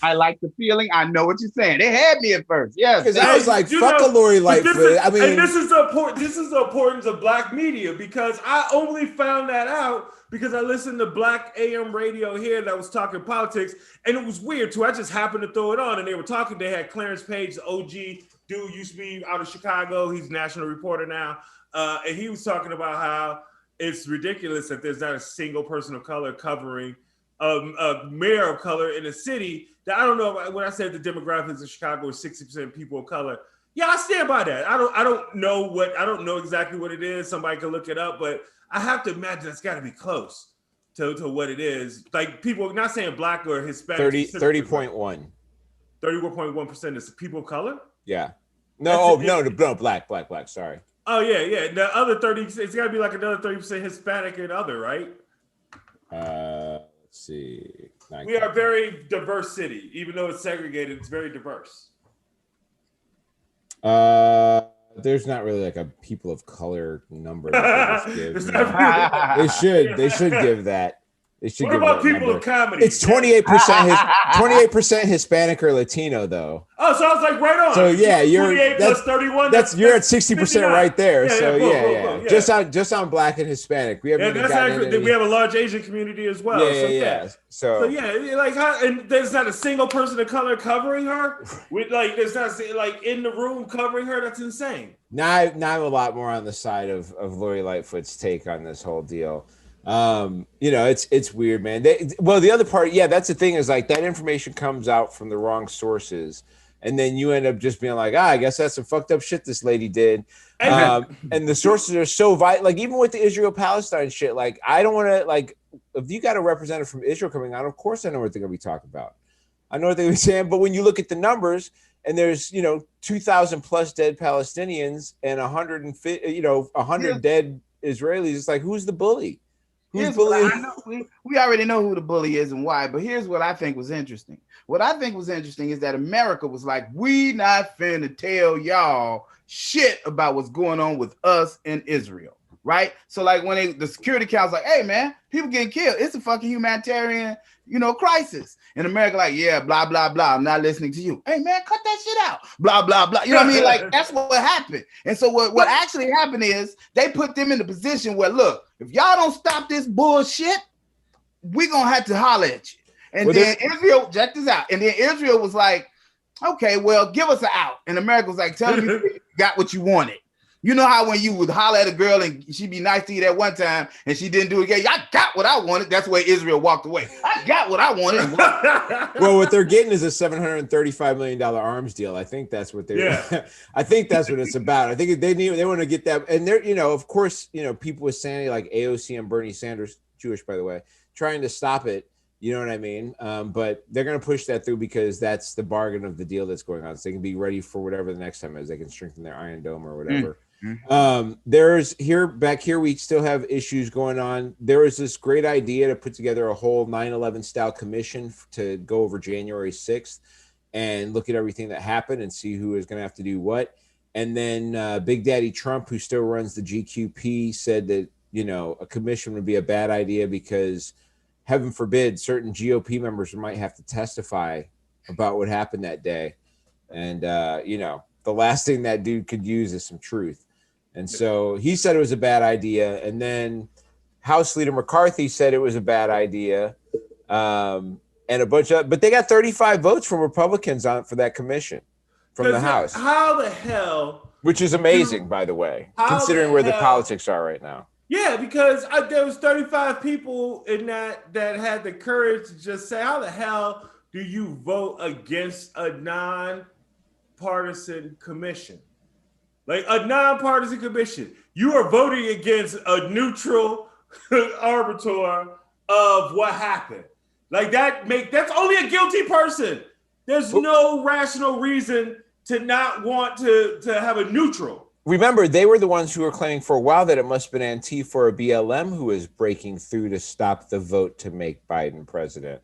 I like the feeling. I know what you're saying. They had me at first. Yes. Because I was like, fuck a Lori Lightfoot. I mean, and this is the importance of black media, because I only found that out because I listened to black AM radio here that was talking politics, and it was weird too. I just happened to throw it on, and they were talking. They had Clarence Page, the OG dude, used to be out of Chicago. He's a national reporter now. And he was talking about how it's ridiculous that there's not a single person of color covering a mayor of color in a city that I don't know. When I said the demographics of Chicago is 60% people of color, yeah, I stand by that. I don't know exactly what it is. Somebody can look it up, but I have to imagine it's got to be close to what it is. Like people, not saying black or Hispanic. 30.1. 31.1% is people of color. Yeah. No, black. Sorry. Oh yeah. The other 30, it's got to be like another 30% Hispanic and other, right? Let's see. We are a very diverse city, even though it's segregated. It's very diverse. There's not really like a people of color number that they just give. They should give that. What about people of comedy? It's 28% Hispanic or Latino though. Oh, so I was like right on. So yeah, you're 28 plus 31. You're at 60% right there. Yeah. Just on black and Hispanic. We haven't that's accurate. We have a large Asian community as well. So like how, and there's not a single person of color covering her. With like there's not like in the room covering her. That's insane. Now I'm a lot more on the side of Lori Lightfoot's take on this whole deal. It's weird, man. The other part, that's the thing is like that information comes out from the wrong sources, and then you end up just being like, I guess that's some fucked up shit this lady did. And the sources are so vital. Like even with the Israel Palestine shit, like I don't want to like if you got a representative from Israel coming on, of course I know what they're going to be talking about. I know what they're going to be saying. But when you look at the numbers, and there's 2,000 plus dead Palestinians and 100 dead Israelis, it's like, who's the bully? Who's bullying? We already know who the bully is and why. But here's what I think was interesting. What I think was interesting is that America was like, we not finna tell y'all shit about what's going on with us and Israel, right? So like when the Security Council like, hey man, people getting killed. It's a fucking humanitarian, crisis. And America like, yeah, blah, blah, blah. I'm not listening to you. Hey man, cut that shit out. Blah, blah, blah. You know what I mean? Like that's what happened. And so what actually happened is they put them in the position where, look, if y'all don't stop this bullshit, we're going to have to holler at you. And then Israel, check this out. And then Israel was like, okay, well, give us an out. And America was like, tell me you got what you wanted. You know how when you would holler at a girl and she'd be nice to you that one time and she didn't do it again? I got what I wanted. That's where Israel walked away. I got what I wanted. Well, what they're getting is a $735 million arms deal. I think that's what they're. Yeah. I think that's what it's about. I think they want to get that. And they're, of course, people with Sandy like AOC and Bernie Sanders, Jewish, by the way, trying to stop it. You know what I mean? But they're going to push that through because that's the bargain of the deal that's going on. So they can be ready for whatever the next time is. They can strengthen their Iron Dome or whatever. Back here, we still have issues going on. There was this great idea to put together a whole 9/11 style commission to go over January 6th and look at everything that happened and see who is going to have to do what. And then Big Daddy Trump, who still runs the GQP, said that, a commission would be a bad idea because, heaven forbid, certain GOP members might have to testify about what happened that day. And, the last thing that dude could use is some truth. And so he said it was a bad idea. And then House Leader McCarthy said it was a bad idea. And but they got 35 votes from Republicans for that commission from the House. How the hell? Which is amazing, by the way, considering where the politics are right now. Yeah, because there was 35 people in that had the courage to just say, how the hell do you vote against a non-partisan commission? Like a non-partisan commission. You are voting against a neutral arbiter of what happened. Like that's only a guilty person. There's no rational reason to not want to have a neutral. Remember, they were the ones who were claiming for a while that it must have been Antifa or BLM who was breaking through to stop the vote to make Biden president.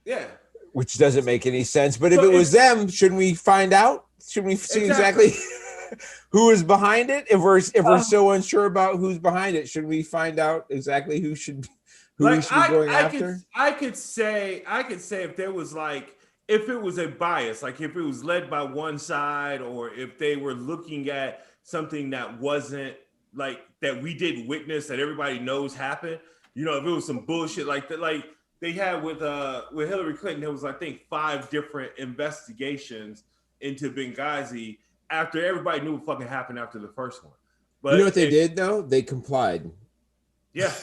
Yeah. Which doesn't make any sense. But if it was them, shouldn't we find out? Shouldn't we see exactly who is behind it? If we're so unsure about who's behind it, should we find out exactly who we should be going after? I could say if there was if it was a bias, like if it was led by one side, or if they were looking at something that wasn't like that we didn't witness, that everybody knows happened. If it was some bullshit like that, like they had with Hillary Clinton, there was I think 5 different investigations into Benghazi after everybody knew what fucking happened after the first one. But you know what they did though? They complied. Yeah.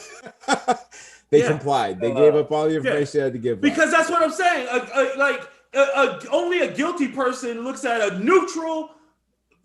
They complied. They gave up all the information they had to give up. Because that's what I'm saying. Only a guilty person looks at a neutral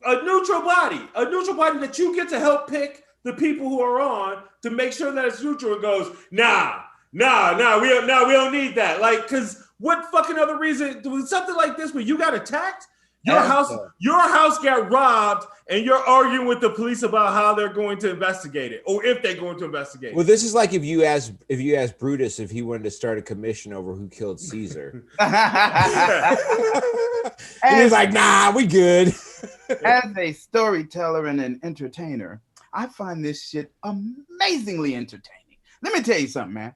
body that you get to help pick the people who are on to make sure that it's neutral, and goes, nah, we don't need that. Like, because what fucking other reason was something like this where you got attacked? Your house got robbed, and you're arguing with the police about how they're going to investigate it, or if they're going to investigate it. Well, this is like if you ask Brutus if he wanted to start a commission over who killed Caesar. And he's like, nah, we good. As a storyteller and an entertainer, I find this shit amazingly entertaining. Let me tell you something, man.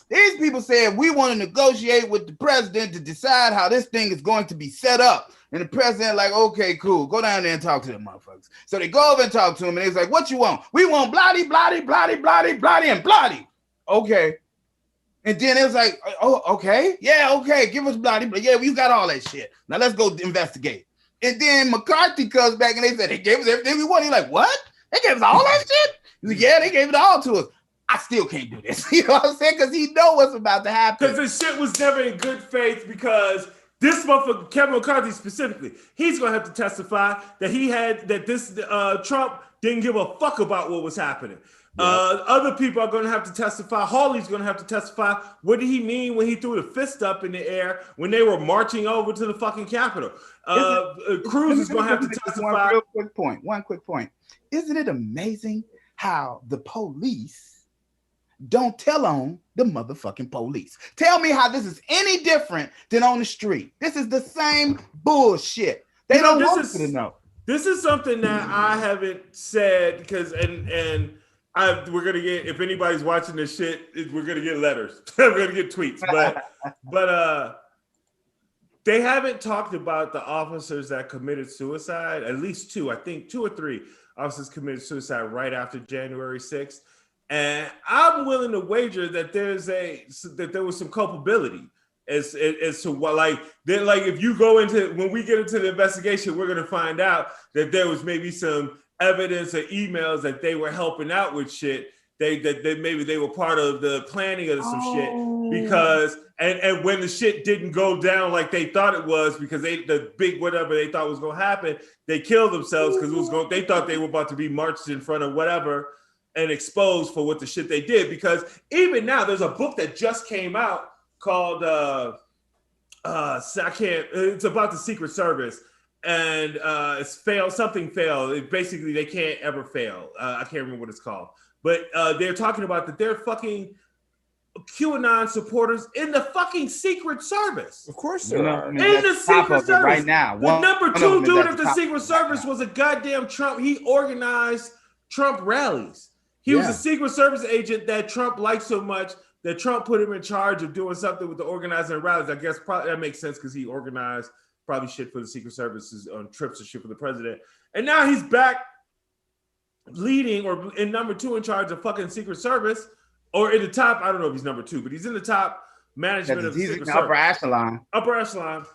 These people said we want to negotiate with the president to decide how this thing is going to be set up. And the president like, okay, cool. Go down there and talk to them motherfuckers. So they go over and talk to him, and he's like, what you want? We want bloody, bloody, bloody, bloody, bloody, and bloody. Okay. And then it was like, oh, okay. Yeah, okay. Give us bloody. Yeah, we got all that shit. Now let's go investigate. And then McCarthy comes back, and they said, they gave us everything we wanted. He's like, what? They gave us all that shit? He's like, yeah, they gave it all to us. I still can't do this. You know what I'm saying? Because he know what's about to happen. Because the shit was never in good faith, because this motherfucker, Kevin McCarthy specifically, he's going to have to testify that this Trump didn't give a fuck about what was happening. Other people are going to have to testify. Hawley's going to have to testify. What did he mean when he threw the fist up in the air when they were marching over to the fucking Capitol? Cruz is going to have to testify. One quick point. Isn't it amazing how the police don't tell on the motherfucking police? Tell me how this is any different than on the street. This is the same bullshit. They don't want you to know. This is something that I haven't said because we're gonna get, if anybody's watching this shit, we're gonna get letters. We're gonna get tweets, but they haven't talked about the officers that committed suicide. At least two, I think 2 or 3 officers committed suicide right after January 6th, and I'm willing to wager that there was some culpability as to what, like if you go into, when we get into the investigation, we're gonna find out that there was maybe some evidence or emails that they were helping out with shit. That maybe they were part of the planning of some shit, because and when the shit didn't go down like they thought it was, because the big whatever they thought was gonna happen, they killed themselves because they thought they were about to be marched in front of whatever and exposed for what the shit they did. Because even now, there's a book that just came out called it's about the Secret Service. And it's something failed. Basically, they can't ever fail. I can't remember what it's called. But they're talking about that they're fucking QAnon supporters in the fucking Secret Service. Of course there are. In the Secret Service. Right now. The number 2 dude of the Secret Service was a goddamn Trump. He organized Trump rallies. He was a Secret Service agent that Trump liked so much that Trump put him in charge of doing something with the organizing rallies. I guess probably that makes sense because he organized probably shit for the Secret Services on trips and shit for the president. And now he's back leading or in number 2 in charge of fucking Secret Service, or in the top. I don't know if he's number 2, but he's in the top management of the Secret Service. Upper echelon.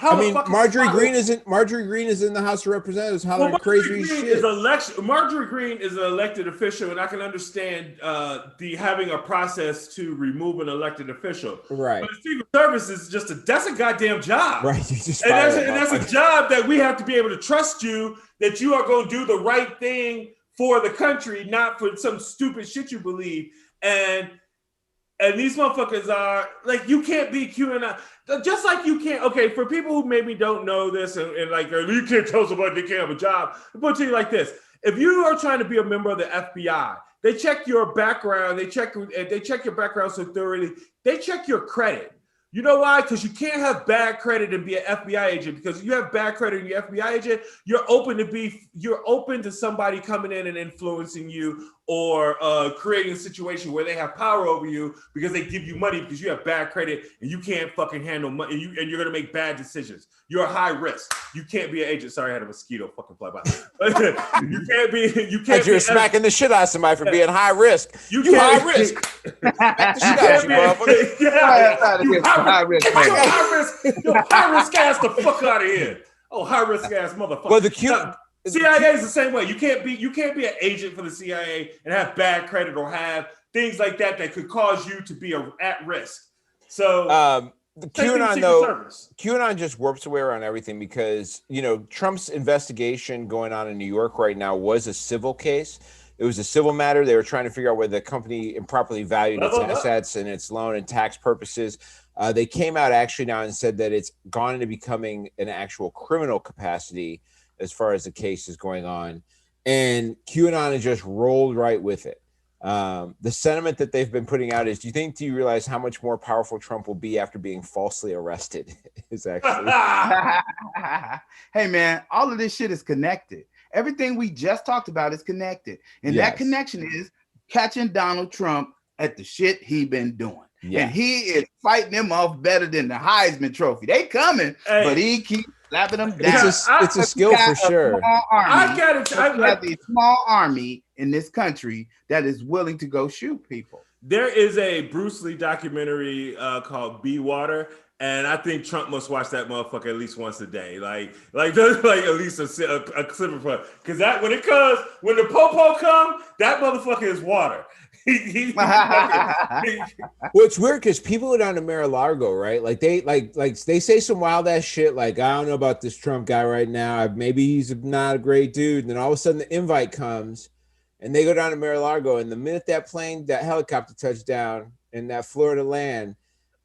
Marjorie Greene is in the House of Representatives. How crazy shit. Marjorie Greene is an elected official, and I can understand having a process to remove an elected official. Right. But the Secret Service is that's a goddamn job. Right. That's a job that we have to be able to trust you that you are going to do the right thing for the country, not for some stupid shit you believe. And these motherfuckers are like, you can't be QAnon. Just like you can't, okay, for people who maybe don't know this and like, you can't tell somebody they can't have a job. I'll put it to you like this. If you are trying to be a member of the FBI, they check your background. They check your background so thoroughly. They check your credit. You know why? Because you can't have bad credit and be an FBI agent. Because if you have bad credit and you're an FBI agent, you're open to somebody coming in and influencing you or creating a situation where they have power over you because they give you money because you have bad credit and you can't fucking handle money and you're gonna make bad decisions. You're a high risk. You can't be an agent. Sorry, I had a mosquito fucking fly by. You can't be. You're smacking the shit out of somebody for being high risk. You high risk. Smack the shit out of you, motherfucker. Yo, high risk ass the fuck out of here. Oh, high risk ass motherfucker. Well, CIA is the same way. You can't be an agent for the CIA and have bad credit or have things like that could cause you to be at risk. So the QAnon just warps away around everything because Trump's investigation going on in New York right now was a civil case. It was a civil matter. They were trying to figure out whether the company improperly valued its assets and its loan and tax purposes. They came out actually now and said that it's gone into becoming an actual criminal capacity as far as the case is going on. And QAnon has just rolled right with it. The sentiment that they've been putting out is, do you realize how much more powerful Trump will be after being falsely arrested? Is actually. Hey, man, all of this shit is connected. Everything we just talked about is connected. And that connection is catching Donald Trump at the shit he been doing. Yeah. And he is fighting them off better than the Heisman Trophy. They coming, but he keeps slapping them down. It's a skill for sure. I have a small army in this country that is willing to go shoot people. There is a Bruce Lee documentary called Be Water. And I think Trump must watch that motherfucker at least once a day, like at least a clip of it. Because when the popo come, that motherfucker is water. Well, it's weird because people go down to Mar-a-Lago, right? Like they say some wild ass shit. Like, I don't know about this Trump guy right now. Maybe he's not a great dude. And then all of a sudden the invite comes, and they go down to Mar-a-Lago, and the minute that helicopter touched down in that Florida land,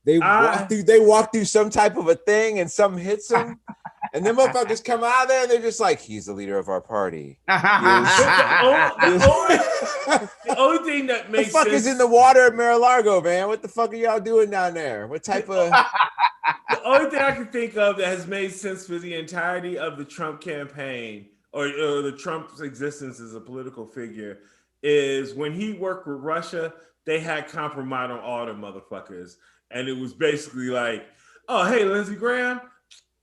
they walk through some type of a thing, and something hits them, and then motherfuckers come out of there, and they're just like, he's the leader of our party. The only thing that makes the fuck sense is in the water at Mar-a-Lago, man? What the fuck are y'all doing down there? What type of... The only thing I can think of that has made sense for the entirety of the Trump campaign or the Trump's existence as a political figure is when he worked with Russia, they had compromise on all the motherfuckers. And it was basically like, oh, hey, Lindsey Graham,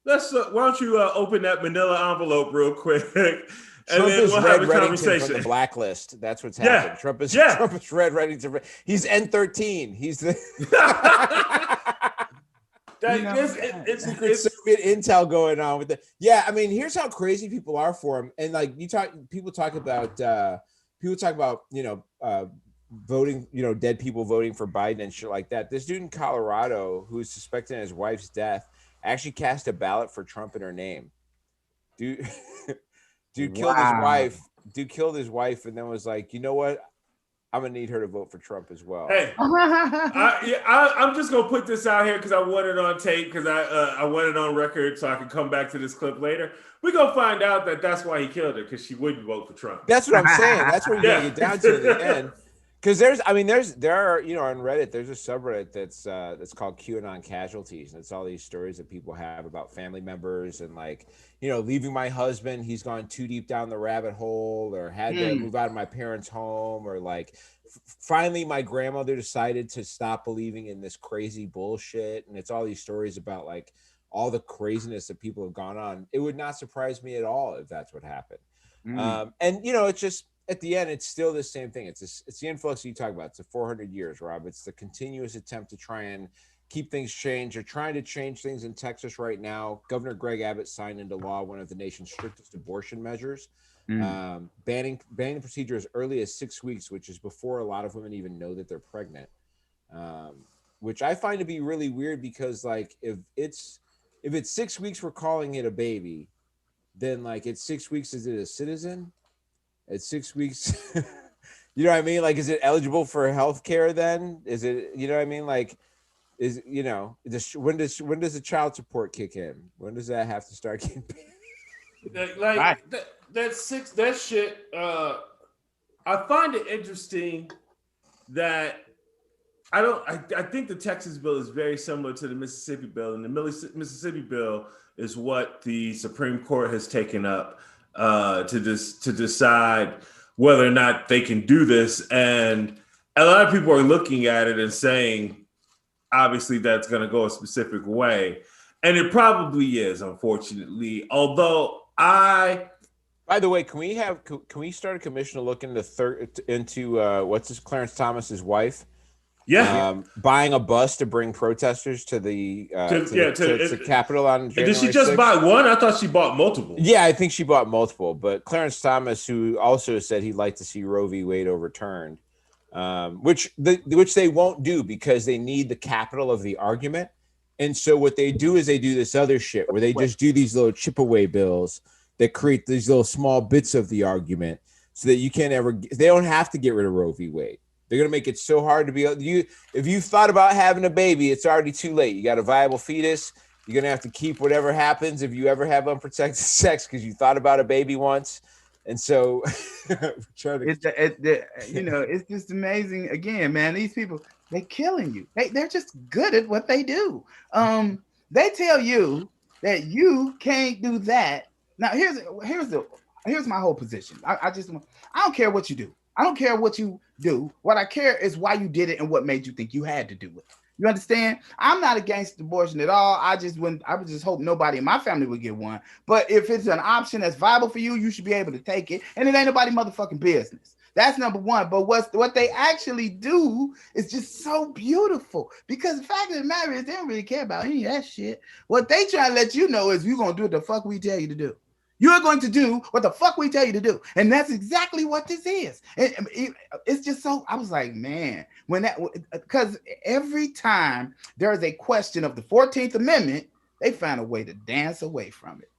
why don't you open that manila envelope real quick? And Trump then is we'll Red have a Reddington conversation. from the blacklist. That's what's happened. Trump is Red Reddington. He's N13. He's the it's Soviet intel going on with it. Yeah, I mean, here's how crazy people are for him. And like people talk about voting, dead people voting for Biden and shit like that. This dude in Colorado who's suspecting his wife's death actually cast a ballot for Trump in her name. Dude killed his wife. Dude killed his wife and then was like, you know what? I'm gonna need her to vote for Trump as well. Hey, I'm just gonna put this out here because I want it on tape because I want it on record so I can come back to this clip later. We're gonna find out that that's why he killed her because she wouldn't vote for Trump. That's what I'm saying. That's what you're gonna get down to in the end. Because there are on Reddit there's a subreddit that's called QAnon Casualties, and it's all these stories that people have about family members and like, leaving my husband, he's gone too deep down the rabbit hole, or had to move out of my parents' home, or like finally my grandmother decided to stop believing in this crazy bullshit, and it's all these stories about like all the craziness that people have gone on. It would not surprise me at all if that's what happened. And it's just, at the end, it's still the same thing. It's the influx you talk about. It's the 400 years, Rob. It's the continuous attempt to try and keep things changed. They're trying to change things in Texas right now. Governor Greg Abbott signed into law one of the nation's strictest abortion measures, banning the procedure as early as 6 weeks, which is before a lot of women even know that they're pregnant, which I find to be really weird because, like, if it's 6 weeks, we're calling it a baby, then, like, at 6 weeks, is it a citizen? At 6 weeks, you know what I mean? Like, is it eligible for health care then? Is it, you know what I mean? Like, when does the child support kick in? When does that have to start getting paid? Like, that shit, I find it interesting that I think the Texas bill is very similar to the Mississippi bill, and the Mississippi bill is what the Supreme Court has taken up to decide whether or not they can do this. And a lot of people are looking at it and saying, obviously, that's going to go a specific way. And it probably is, unfortunately. Although by the way, can we start a commission to look into what's his Clarence Thomas's wife? Yeah, buying a bus to bring protesters to the Capitol on January Did she just 6th? buy one? I thought she bought multiple. Yeah, I think she bought multiple. But Clarence Thomas, who also said he'd like to see Roe v. Wade overturned, which they won't do because they need the capital of the argument. And so what they do is they do this other shit where they just do these little chip away bills that create these little small bits of the argument so that they don't have to get rid of Roe v. Wade. They're going to make it so hard to be if you thought about having a baby, it's already too late. You got a viable fetus. You're going to have to keep whatever happens if you ever have unprotected sex because you thought about a baby once. And so it's just amazing. Again, man, these people, they're killing you. They're just good at what they do. They tell you that you can't do that. Now, here's my whole position. I don't care what you do. I don't care what you do. What I care is why you did it and what made you think you had to do it. You understand? I'm not against abortion at all. I would just hope nobody in my family would get one. But if it's an option that's viable for you, you should be able to take it. And it ain't nobody motherfucking business. That's number one. But what they actually do is just so beautiful. Because the fact of the matter is they don't really care about any of that shit. What they try to let you know is you're going to do what the fuck we tell you to do. You're going to do what the fuck we tell you to do. And that's exactly what this is. It's just so, I was like, man, because every time there is a question of the 14th Amendment, they find a way to dance away from it.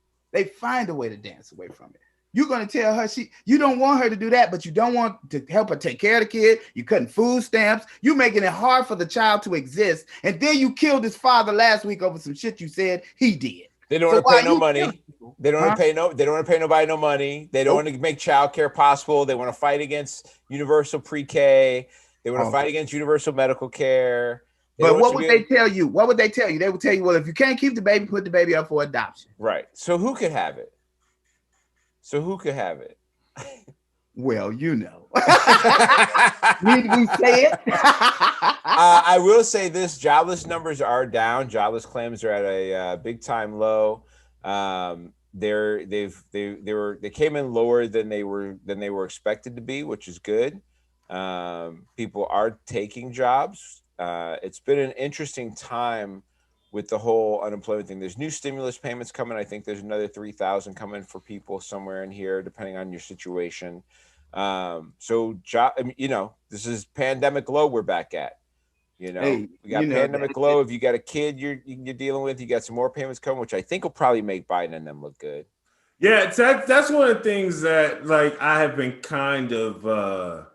You're going to tell her you don't want her to do that, but you don't want to help her take care of the kid. You're cutting food stamps. You're making it hard for the child to exist. And then you killed his father last week over some shit you said he did. They don't want to pay no money. They don't want to pay they don't want to pay nobody no money. They don't want to make childcare possible. They want to fight against universal pre-K. They want to fight against universal medical care. But what would they tell you? What would they tell you? They would tell you, well, if you can't keep the baby, put the baby up for adoption. Right. So who could have it? Well, you know. Need we say it? I will say this: jobless numbers are down. Jobless claims are at a big time low. They came in lower than they were expected to be, which is good. People are taking jobs. It's been an interesting time with the whole unemployment thing. There's new stimulus payments coming. I think there's another 3,000 coming for people somewhere in here, depending on your situation. So this is pandemic low we're back at. We got pandemic low. If you got a kid you're dealing with, you got some more payments coming, which I think will probably make Biden and them look good. Yeah, that's one of the things that like I have been kind of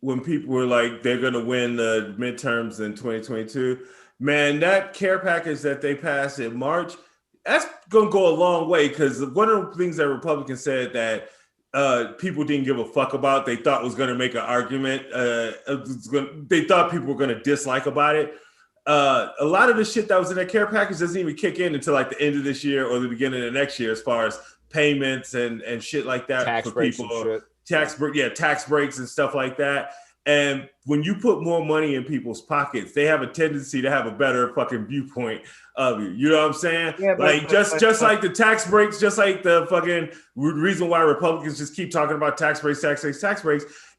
when people were like they're gonna win the midterms in 2022. Man, that care package that they passed in March, that's gonna go a long way, because one of the things that Republicans said that people didn't give a fuck about, they thought was going to make an argument. They thought people were going to dislike about it. A lot of the shit that was in that care package doesn't even kick in until like the end of this year or the beginning of next year, as far as payments and shit like that. Tax for breaks people. and shit. Tax breaks and stuff like that. And when you put more money in people's pockets, they have a tendency to have a better fucking viewpoint of you. You know what I'm saying? Yeah, just like the tax breaks, just like the fucking reason why Republicans just keep talking about tax breaks.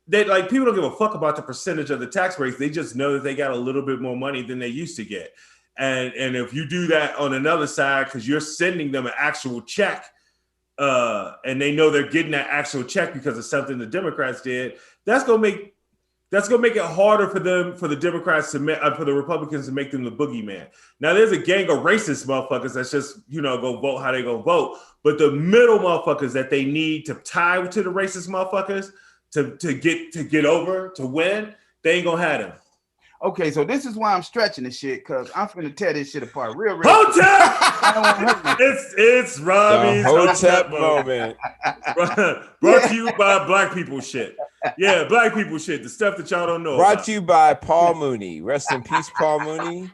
They like, people don't give a fuck about the percentage of the tax breaks. They just know that they got a little bit more money than they used to get. And if you do that on another side, because you're sending them an actual check, and they know they're getting that actual check because of something the Democrats did, that's gonna make it harder for the Democrats for the Republicans to make them the boogeyman. Now, there's a gang of racist motherfuckers that's just, go vote how they gonna vote. But the middle motherfuckers that they need to tie to the racist motherfuckers to get over, to win, they ain't gonna have them. Okay, so this is why I'm stretching this shit, because I'm finna tear this shit apart real. Hotep! It's Robbie's Hotep moment. Brought to you by Black People shit. Yeah, Black People shit. The stuff that y'all don't know. Brought to you by Paul Mooney. Rest in peace, Paul Mooney.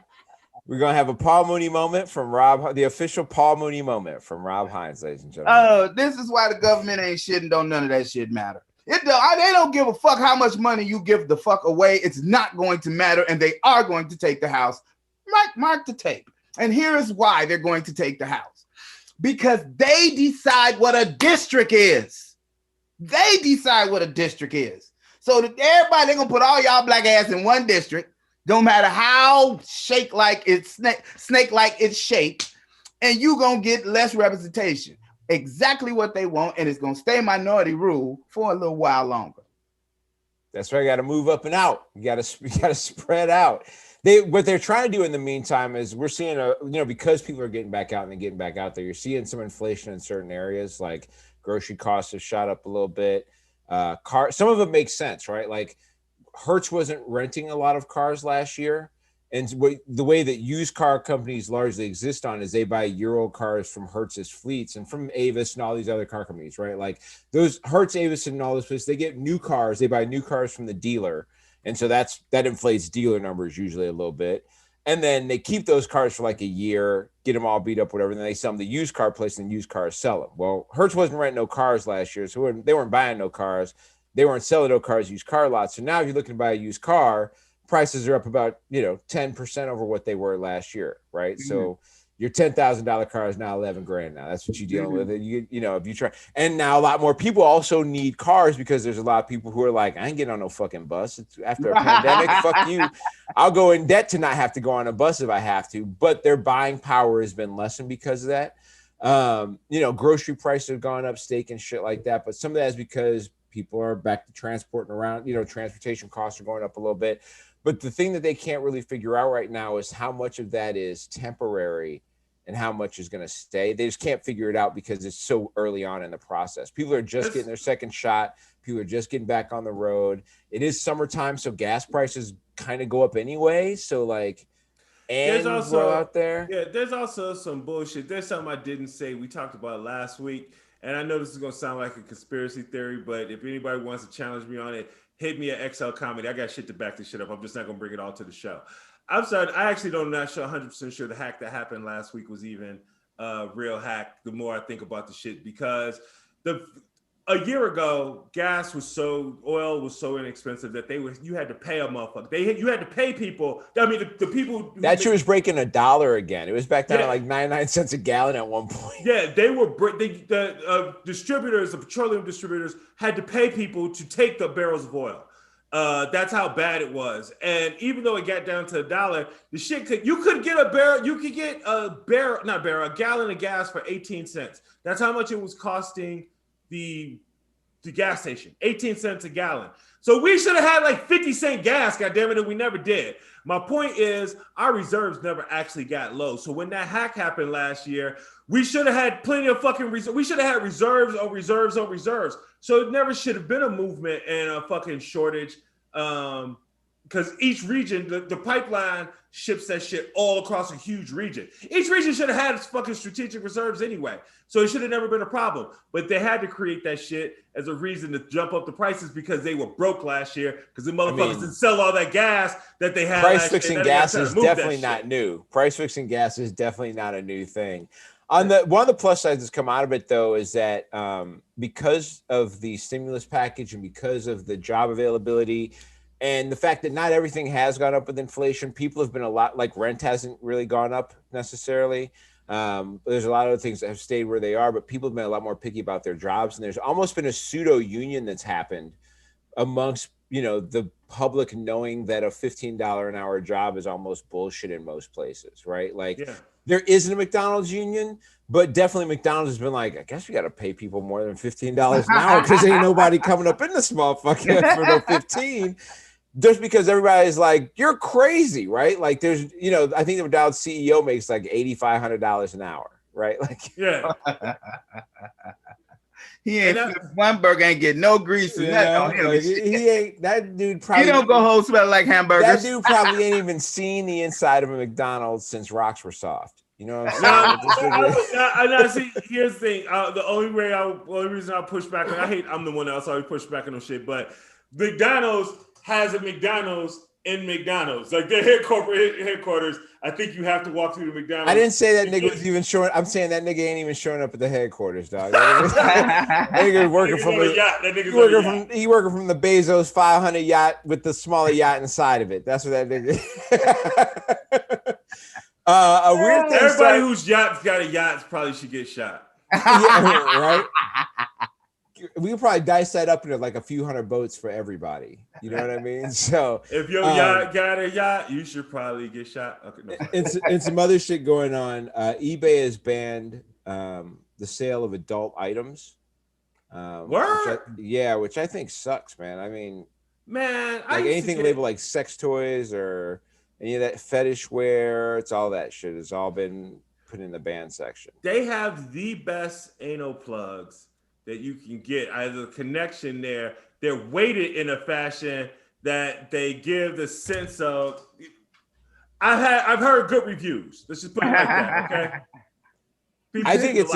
We're gonna have a Paul Mooney moment from Rob, the official Paul Mooney moment from Rob Hines, ladies and gentlemen. This is why the government ain't shit and don't none of that shit matter. They don't give a fuck how much money you give the fuck away. It's not going to matter, and they are going to take the House. Mark the tape. And here is why they're going to take the House. Because they decide what a district is. They decide what a district is. So that everybody, they're going to put all y'all black ass in one district. Don't matter how snake-like it's shaped. And you're going to get less representation. Exactly what they want, and it's going to stay minority rule for a little while longer. That's right. You got to move up and out. You got to spread out. What they're trying to do in the meantime is we're seeing because people are getting back out and they're getting back out there. You're seeing some inflation in certain areas, like grocery costs have shot up a little bit. Some of it makes sense, right? Like Hertz wasn't renting a lot of cars last year. And the way that used car companies largely exist on is they buy year-old cars from Hertz's fleets and from Avis and all these other car companies, right? Like those Hertz, Avis, and all those places, they get new cars. They buy new cars from the dealer. And so that inflates dealer numbers usually a little bit. And then they keep those cars for like a year, get them all beat up, whatever. And then they sell them to the used car place and used cars sell them. Well, Hertz wasn't renting no cars last year. So they weren't buying no cars. They weren't selling no cars, used car lots. So now if you're looking to buy a used car, prices are up about 10% over what they were last year, right? Mm-hmm. So your $10,000 car is now $11,000 now. That's what you're dealing with. If you try, and now a lot more people also need cars because there's a lot of people who are like, I ain't getting on no fucking bus. It's after a pandemic. Fuck you. I'll go in debt to not have to go on a bus if I have to. But their buying power has been lessened because of that. Grocery prices have gone up, steak and shit like that. But some of that is because people are back to transporting around. Transportation costs are going up a little bit. But the thing that they can't really figure out right now is how much of that is temporary and how much is going to stay. They just can't figure it out because it's so early on in the process. People are just getting their second shot. People are just getting back on the road. It is summertime, so gas prices kind of go up anyway. So like, and there's also out there. Yeah, there's also some bullshit. There's something I didn't say. We talked about it last week, and I know this is gonna sound like a conspiracy theory, but if anybody wants to challenge me on it, hit me at XL Comedy. I got shit to back this shit up. I'm just not gonna bring it all to the show. I'm sorry. I actually don't not sure 100% sure the hack that happened last week was even a real hack. The more I think about the shit, because a year ago, oil was so inexpensive that you had to pay a motherfucker. You had to pay people. I mean, the people that shit was breaking $1 again. It was back down to like 99 cents a gallon at one point. Yeah, the distributors, the petroleum distributors, had to pay people to take the barrels of oil. That's how bad it was. And even though it got down to $1, the shit you could get a gallon of gas for 18 cents. That's how much it was costing the gas station, 18 cents a gallon. So we should have had like 50-cent gas, goddammit, and we never did. My point is our reserves never actually got low. So when that hack happened last year, we should have had plenty of fucking reserves. We should have had reserves on reserves on reserves. So it never should have been a movement and a fucking shortage. Because each region, the pipeline ships that shit all across a huge region. Each region should have had its fucking strategic reserves anyway. So it should have never been a problem. But they had to create that shit as a reason to jump up the prices because they were broke last year because the motherfuckers didn't sell all that gas that they had. Price fixing gas is definitely not new. Price fixing gas is definitely not a new thing. One of the plus sides that's come out of it though is that because of the stimulus package and because of the job availability and the fact that not everything has gone up with inflation, people have been a lot, like rent hasn't really gone up necessarily. There's a lot of other things that have stayed where they are, but people have been a lot more picky about their jobs. And there's almost been a pseudo union that's happened amongst, the public knowing that a $15 an hour job is almost bullshit in most places, right? Like there isn't a McDonald's union, but definitely McDonald's has been like, I guess we got to pay people more than $15 an hour because ain't nobody coming up in this motherfucker for no 15. Just because everybody's like, you're crazy, right? Like there's, I think the McDonald's CEO makes like $8,500 an hour, right? Like, yeah. He ain't one burger ain't get no grease in that on him. Like, he ain't that dude probably. He don't go home smelling like hamburgers. That dude probably ain't even seen the inside of a McDonald's since rocks were soft. You know what I'm saying? See, here's the thing. The only reason I push back, I'm the one that's always push back on no shit, but McDonald's has a McDonald's in McDonald's, like their headquarters. I think you have to walk through the McDonald's. I didn't say that nigga was even showing. I'm saying that nigga ain't even showing up at the headquarters, dog. That nigga working from a yacht. He working from the Bezos 500 yacht with the smaller yacht inside of it. That's what that nigga. A weird thing. Everybody whose yacht's got a yacht probably should get shot. Yeah, right. We could probably dice that up into like a few hundred boats for everybody. You know what I mean? So if your yacht got a yacht, you should probably get shot. Okay, no. It's some other shit going on. eBay has banned the sale of adult items. Which I think sucks, man. I mean, like anything labeled like sex toys or any of that fetish wear, it's all that shit has all been put in the ban section. They have the best anal plugs that you can get. Either connection there, they're weighted in a fashion that they give the sense of. I've heard good reviews. Let's just put it like that, okay? I think it's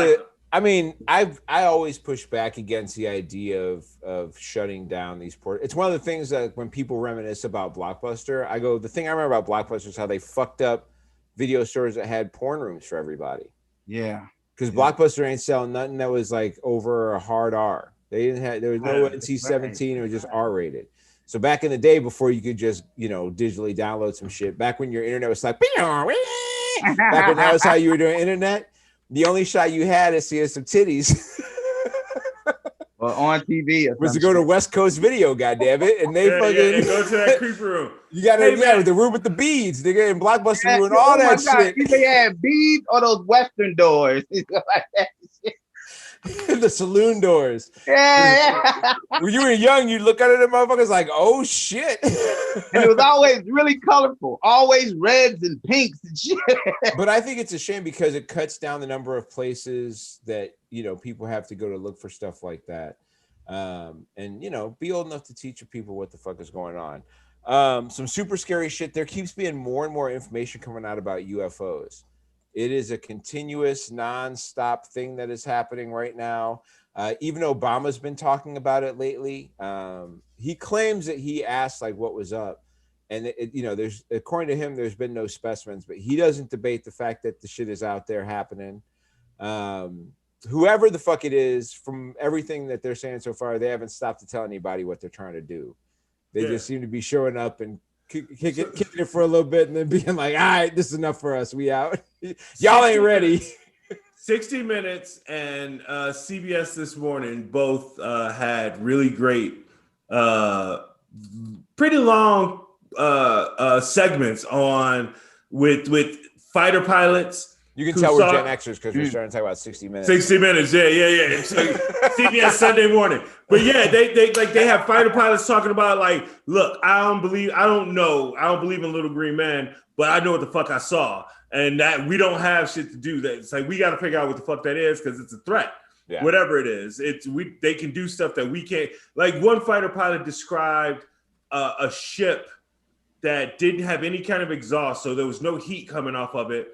I always push back against the idea of shutting down these ports. It's one of the things that when people reminisce about Blockbuster, I go, the thing I remember about Blockbuster is how they fucked up video stores that had porn rooms for everybody. Yeah. Because Blockbuster ain't selling nothing that was like over a hard R. There was no NC-17. It was just R-rated. So back in the day, before you could just digitally download some shit, back when your internet was like, back when that was how you were doing internet, the only shot you had is seeing some titties. Well, on TV was to go to West Coast Video, goddammit, and they fucking go to that creep room. You got the room with the beads, nigga, and Blockbuster doing all that shit. They had beads or those Western doors. The saloon doors. Yeah. When you were young, you'd look at it and motherfuckers like, oh shit. And it was always really colorful, always reds and pinks and shit. But I think it's a shame because it cuts down the number of places that, you know, people have to go to look for stuff like that. And, you know, be old enough to teach your people what the fuck is going on. Some super scary shit. There keeps being more and more information coming out about UFOs. It is a continuous, non-stop thing that is happening right now. Even Obama's been talking about it lately. He claims that he asked like what was up, and you know, there's, according to him, there's been no specimens, but he doesn't debate the fact that the shit is out there happening. Whoever the fuck it is, from everything that they're saying so far, they haven't stopped to tell anybody what they're trying to do. They just seem to be showing up and kicking it for a little bit and then being like, all right, this is enough for us. We out. Y'all ain't ready. 60 Minutes and CBS This Morning both had really great, pretty long segments on with fighter pilots. You can tell we're Gen Xers because we're starting to talk about 60 Minutes. 60 Minutes, yeah. So, CBS Sunday Morning. But yeah, they have fighter pilots talking about like, look, I don't believe in little green men, but I know what the fuck I saw. And that we don't have shit to do that. It's like we got to figure out what the fuck that is because it's a threat. Yeah. Whatever it is, they can do stuff that we can't. Like one fighter pilot described a ship that didn't have any kind of exhaust, so there was no heat coming off of it,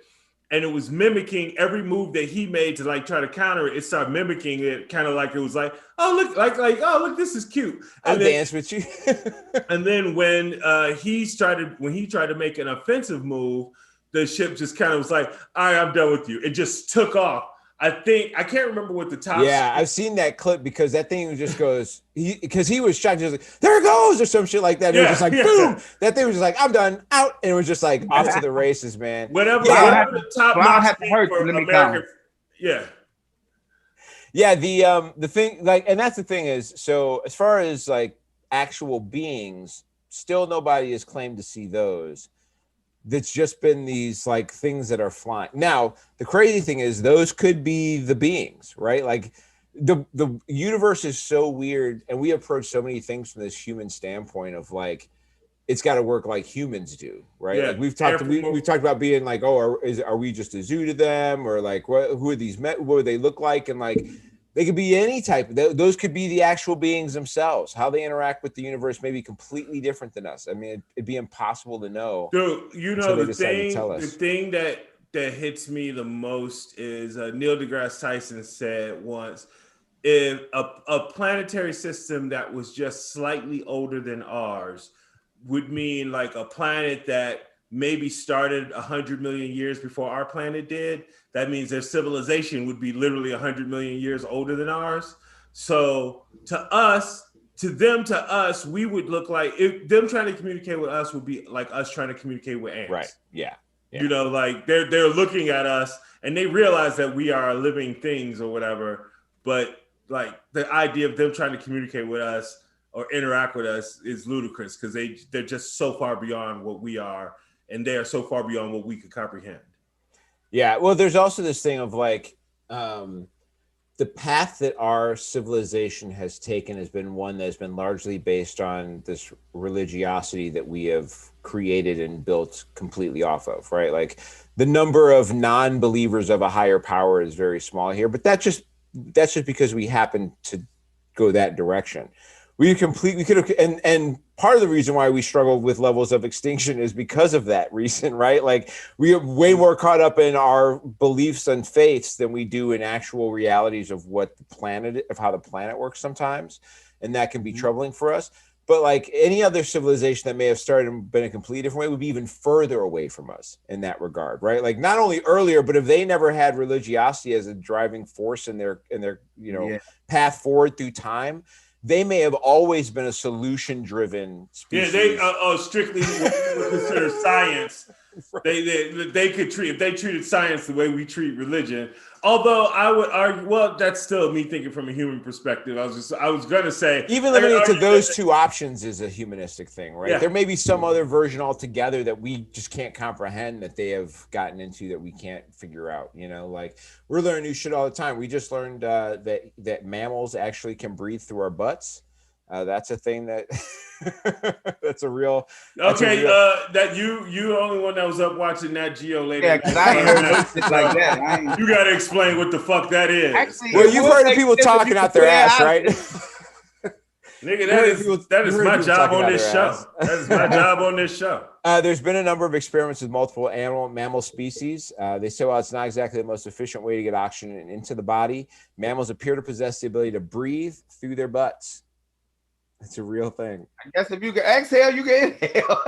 and it was mimicking every move that he made to like try to counter it. It started mimicking it, kind of like it was like, oh look, oh look, this is cute. I'll dance with you. And then when he tried to make an offensive move, the ship just kind of was like, all right, I'm done with you. It just took off. I can't remember what the top. Yeah, I've seen that clip because that thing just goes, because he was shocked, just like, there it goes, or some shit like that. It was just like, boom. That thing was just like, I'm done, out. And it was just like, off to the races, man. Whatever the top notch for American. Yeah. Yeah, the thing, like, and that's the thing is, so as far as like actual beings, still nobody has claimed to see those. That's just been these like things that are flying. Now, the crazy thing is those could be the beings, right? Like the universe is so weird, and we approach so many things from this human standpoint of like, it's got to work like humans do, right? Yeah, like we've talked about being like, oh, are we just a zoo to them, or like who are these what do they look like, and like they could be any type. Those could be the actual beings themselves. How they interact with the universe may be completely different than us. I mean, it'd be impossible to know. Dude, you know, the thing that hits me the most is Neil deGrasse Tyson said once, if a planetary system that was just slightly older than ours would mean like a planet that maybe started 100 million years before our planet did, that means their civilization would be literally 100 million years older than ours. So to us, we would look like, if them trying to communicate with us would be like us trying to communicate with ants. Right. Yeah. You know, like they're looking at us and they realize that we are living things or whatever. But like the idea of them trying to communicate with us or interact with us is ludicrous because they're just so far beyond what we are, and they are so far beyond what we could comprehend. Yeah, well, there's also this thing of like the path that our civilization has taken has been one that has been largely based on this religiosity that we have created and built completely off of, right? Like the number of non-believers of a higher power is very small here, but that's just because we happen to go that direction. We could have, and part of the reason why we struggle with levels of extinction is because of that reason, right? Like we are way more caught up in our beliefs and faiths than we do in actual realities of how the planet works sometimes. And that can be troubling for us. But like any other civilization that may have started and been a completely different way would be even further away from us in that regard, right? Like not only earlier, but if they never had religiosity as a driving force in their path forward through time, they may have always been a solution-driven species. Yeah, they strictly what we would consider science. They could treat, if they treated science the way we treat religion. Although I would argue, well, that's still me thinking from a human perspective. I was gonna say, even limiting it to those two options is a humanistic thing, right? Yeah. There may be some other version altogether that we just can't comprehend, that they have gotten into that we can't figure out. You know, like we're learning new shit all the time. We just learned that mammals actually can breathe through our butts. That's a thing that that's a real. Okay, that you the only one that was up watching Nat Geo later. Yeah, because I ain't heard no shit like that. You gotta explain what the fuck that is. Actually, well, you've heard of people talking out their ass, right? Nigga, that is my job on this show. That is my job on this show. There's been a number of experiments with multiple mammal species. They say while it's not exactly the most efficient way to get oxygen into the body, mammals appear to possess the ability to breathe through their butts. It's a real thing. I guess if you can exhale, you can inhale.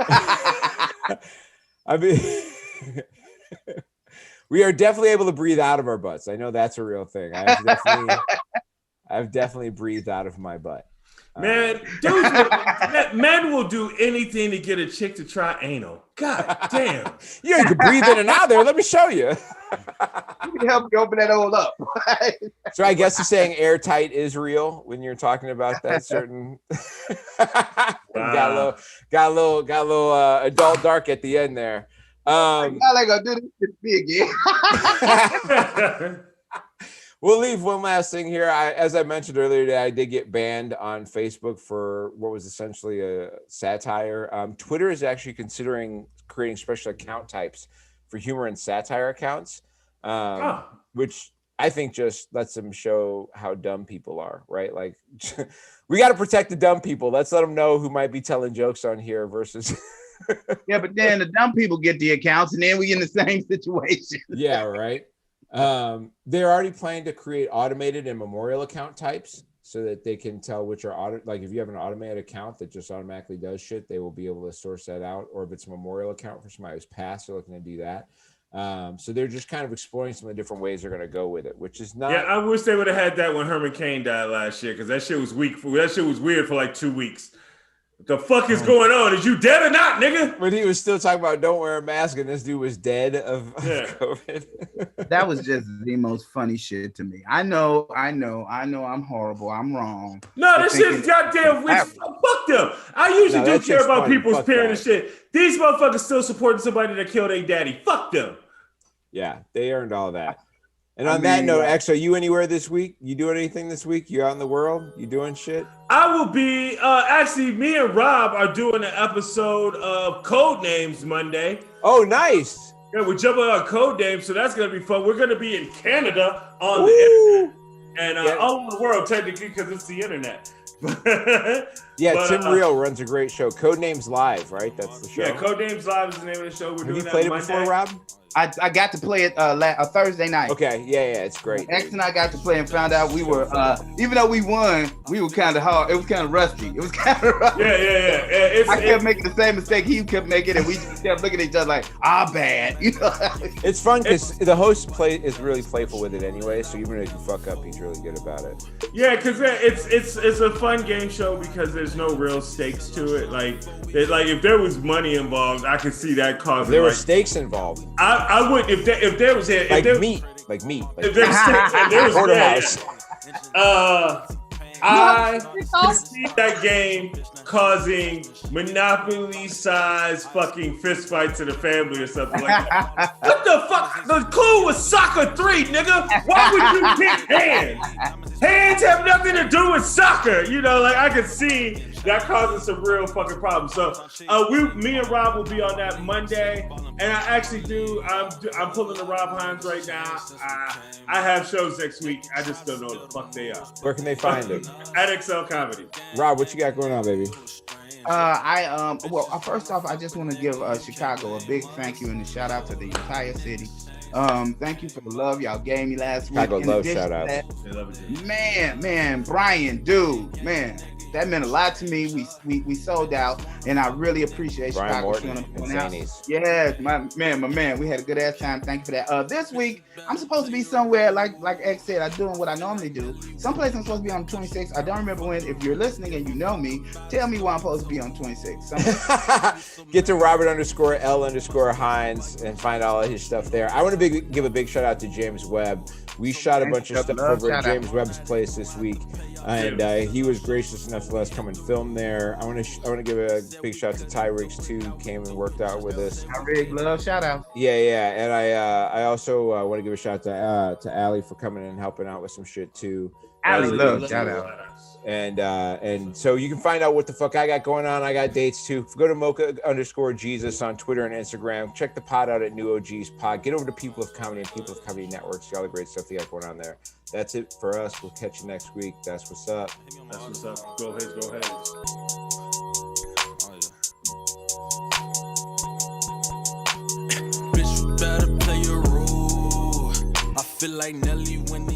I mean, we are definitely able to breathe out of our butts. I know that's a real thing. I've definitely breathed out of my butt. Man, men will do anything to get a chick to try anal. God damn. You can breathe in and out there. Let me show you. You can help you open that hole up. So I guess you're saying airtight is real when you're talking about that certain. Wow. got a little adult dark at the end there. I'm not gonna do this to me again. We'll leave one last thing here. As I mentioned earlier today, I did get banned on Facebook for what was essentially a satire. Twitter is actually considering creating special account types for humor and satire accounts, which I think just lets them show how dumb people are, right? Like, we got to protect the dumb people. Let's let them know who might be telling jokes on here versus... Yeah, but then the dumb people get the accounts, and then we in the same situation. Yeah, right. They're already planning to create automated and memorial account types so that they can tell which are like if you have an automated account that just automatically does shit, they will be able to source that out. Or if it's a memorial account for somebody who's passed, they're looking to do that. So they're just kind of exploring some of the different ways they're going to go with it, which is not. Yeah, I wish they would have had that when Herman Cain died last year because that shit was weak. That shit was weird for like 2 weeks. What the fuck is going on? Is you dead or not, nigga? But he was still talking about don't wear a mask, and this dude was dead of COVID. That was just the most funny shit to me. I know I'm horrible. I'm wrong. No, that shit's goddamn weak. Fuck them. I usually do care about people's parents and shit. These motherfuckers still supporting somebody that killed their daddy. Fuck them. Yeah, they earned all that. And on that note, X, are you anywhere this week? You doing anything this week? You out in the world? You doing shit? I will be, actually, me and Rob are doing an episode of Code Names Monday. Oh, nice. Yeah, we're jumping on Code Names, so that's going to be fun. We're going to be in Canada on the internet. And all over the world, technically, because it's the internet. Tim Real runs a great show. Code Names Live, right? That's the show. Yeah, Code Names Live is the name of the show. Have you played it before, Rob? I got to play it a Thursday night. Okay, yeah, it's great. X and I got to play and found out we were, even though we won, we were kind of hard. It was kind of rusty. It was kind of rough. Yeah. I kept making the same mistake he kept making, and we just kept looking at each other like, bad. You know? It's fun because the host is really playful with it anyway, so even if you fuck up, he's really good about it. Yeah, because it's a fun game show because there's no real stakes to it. Like if there was money involved, I could see that causing. There were stakes involved. I would if there was meat. If there's stakes and there was porterhouse. I can see that game causing Monopoly-sized fucking fistfights in the family or something like that. What the fuck? The clue was soccer 3, nigga. Why would you pick hands? Hands have nothing to do with soccer. You know, like I could see that causing some real fucking problems. So me and Rob will be on that Monday. And I actually I'm pulling the Rob Hines right now. I have shows next week. I just don't know what the fuck they are. Where can they find it? At XL Comedy. Rob, what you got going on, baby? First off, I just want to give Chicago a big thank you and a shout out to the entire city. Thank you for the love y'all gave me last week. Chicago love shout out. Man, Brian, dude, man. That meant a lot to me. We sold out, and I really appreciate Brian Chicago Morton out. And Yes, my man. We had a good ass time. Thank you for that. This week I'm supposed to be somewhere like X said. I'm doing what I normally do. Someplace I'm supposed to be on the 26th. I don't remember when. If you're listening and you know me, tell me where I'm supposed to be on 26. Get to Robert_L_Hines and find all of his stuff there. I want to give a big shout out to James Webb. We shot a bunch of stuff over at James Webb's place this week, and he was gracious enough to let us come and film there. I want to give a big shout out to Ty Riggs too. Came and worked out with us. Ty Riggs, love shout out. Yeah, and I also want to give a shout out to Allie for coming and helping out with some shit too. Allie, love shout out. And so you can find out what the fuck I got going on. I got dates too. Go to Mocha_Jesus on Twitter and Instagram. Check the pod out at New OGs Pod. Get over to People of Comedy and People of Comedy Network. See all the great stuff they got going on there. That's it for us. We'll catch you next week. That's what's up. That's what's up. Go ahead. Go ahead. Bitch, you better play your role. I feel like Nelly when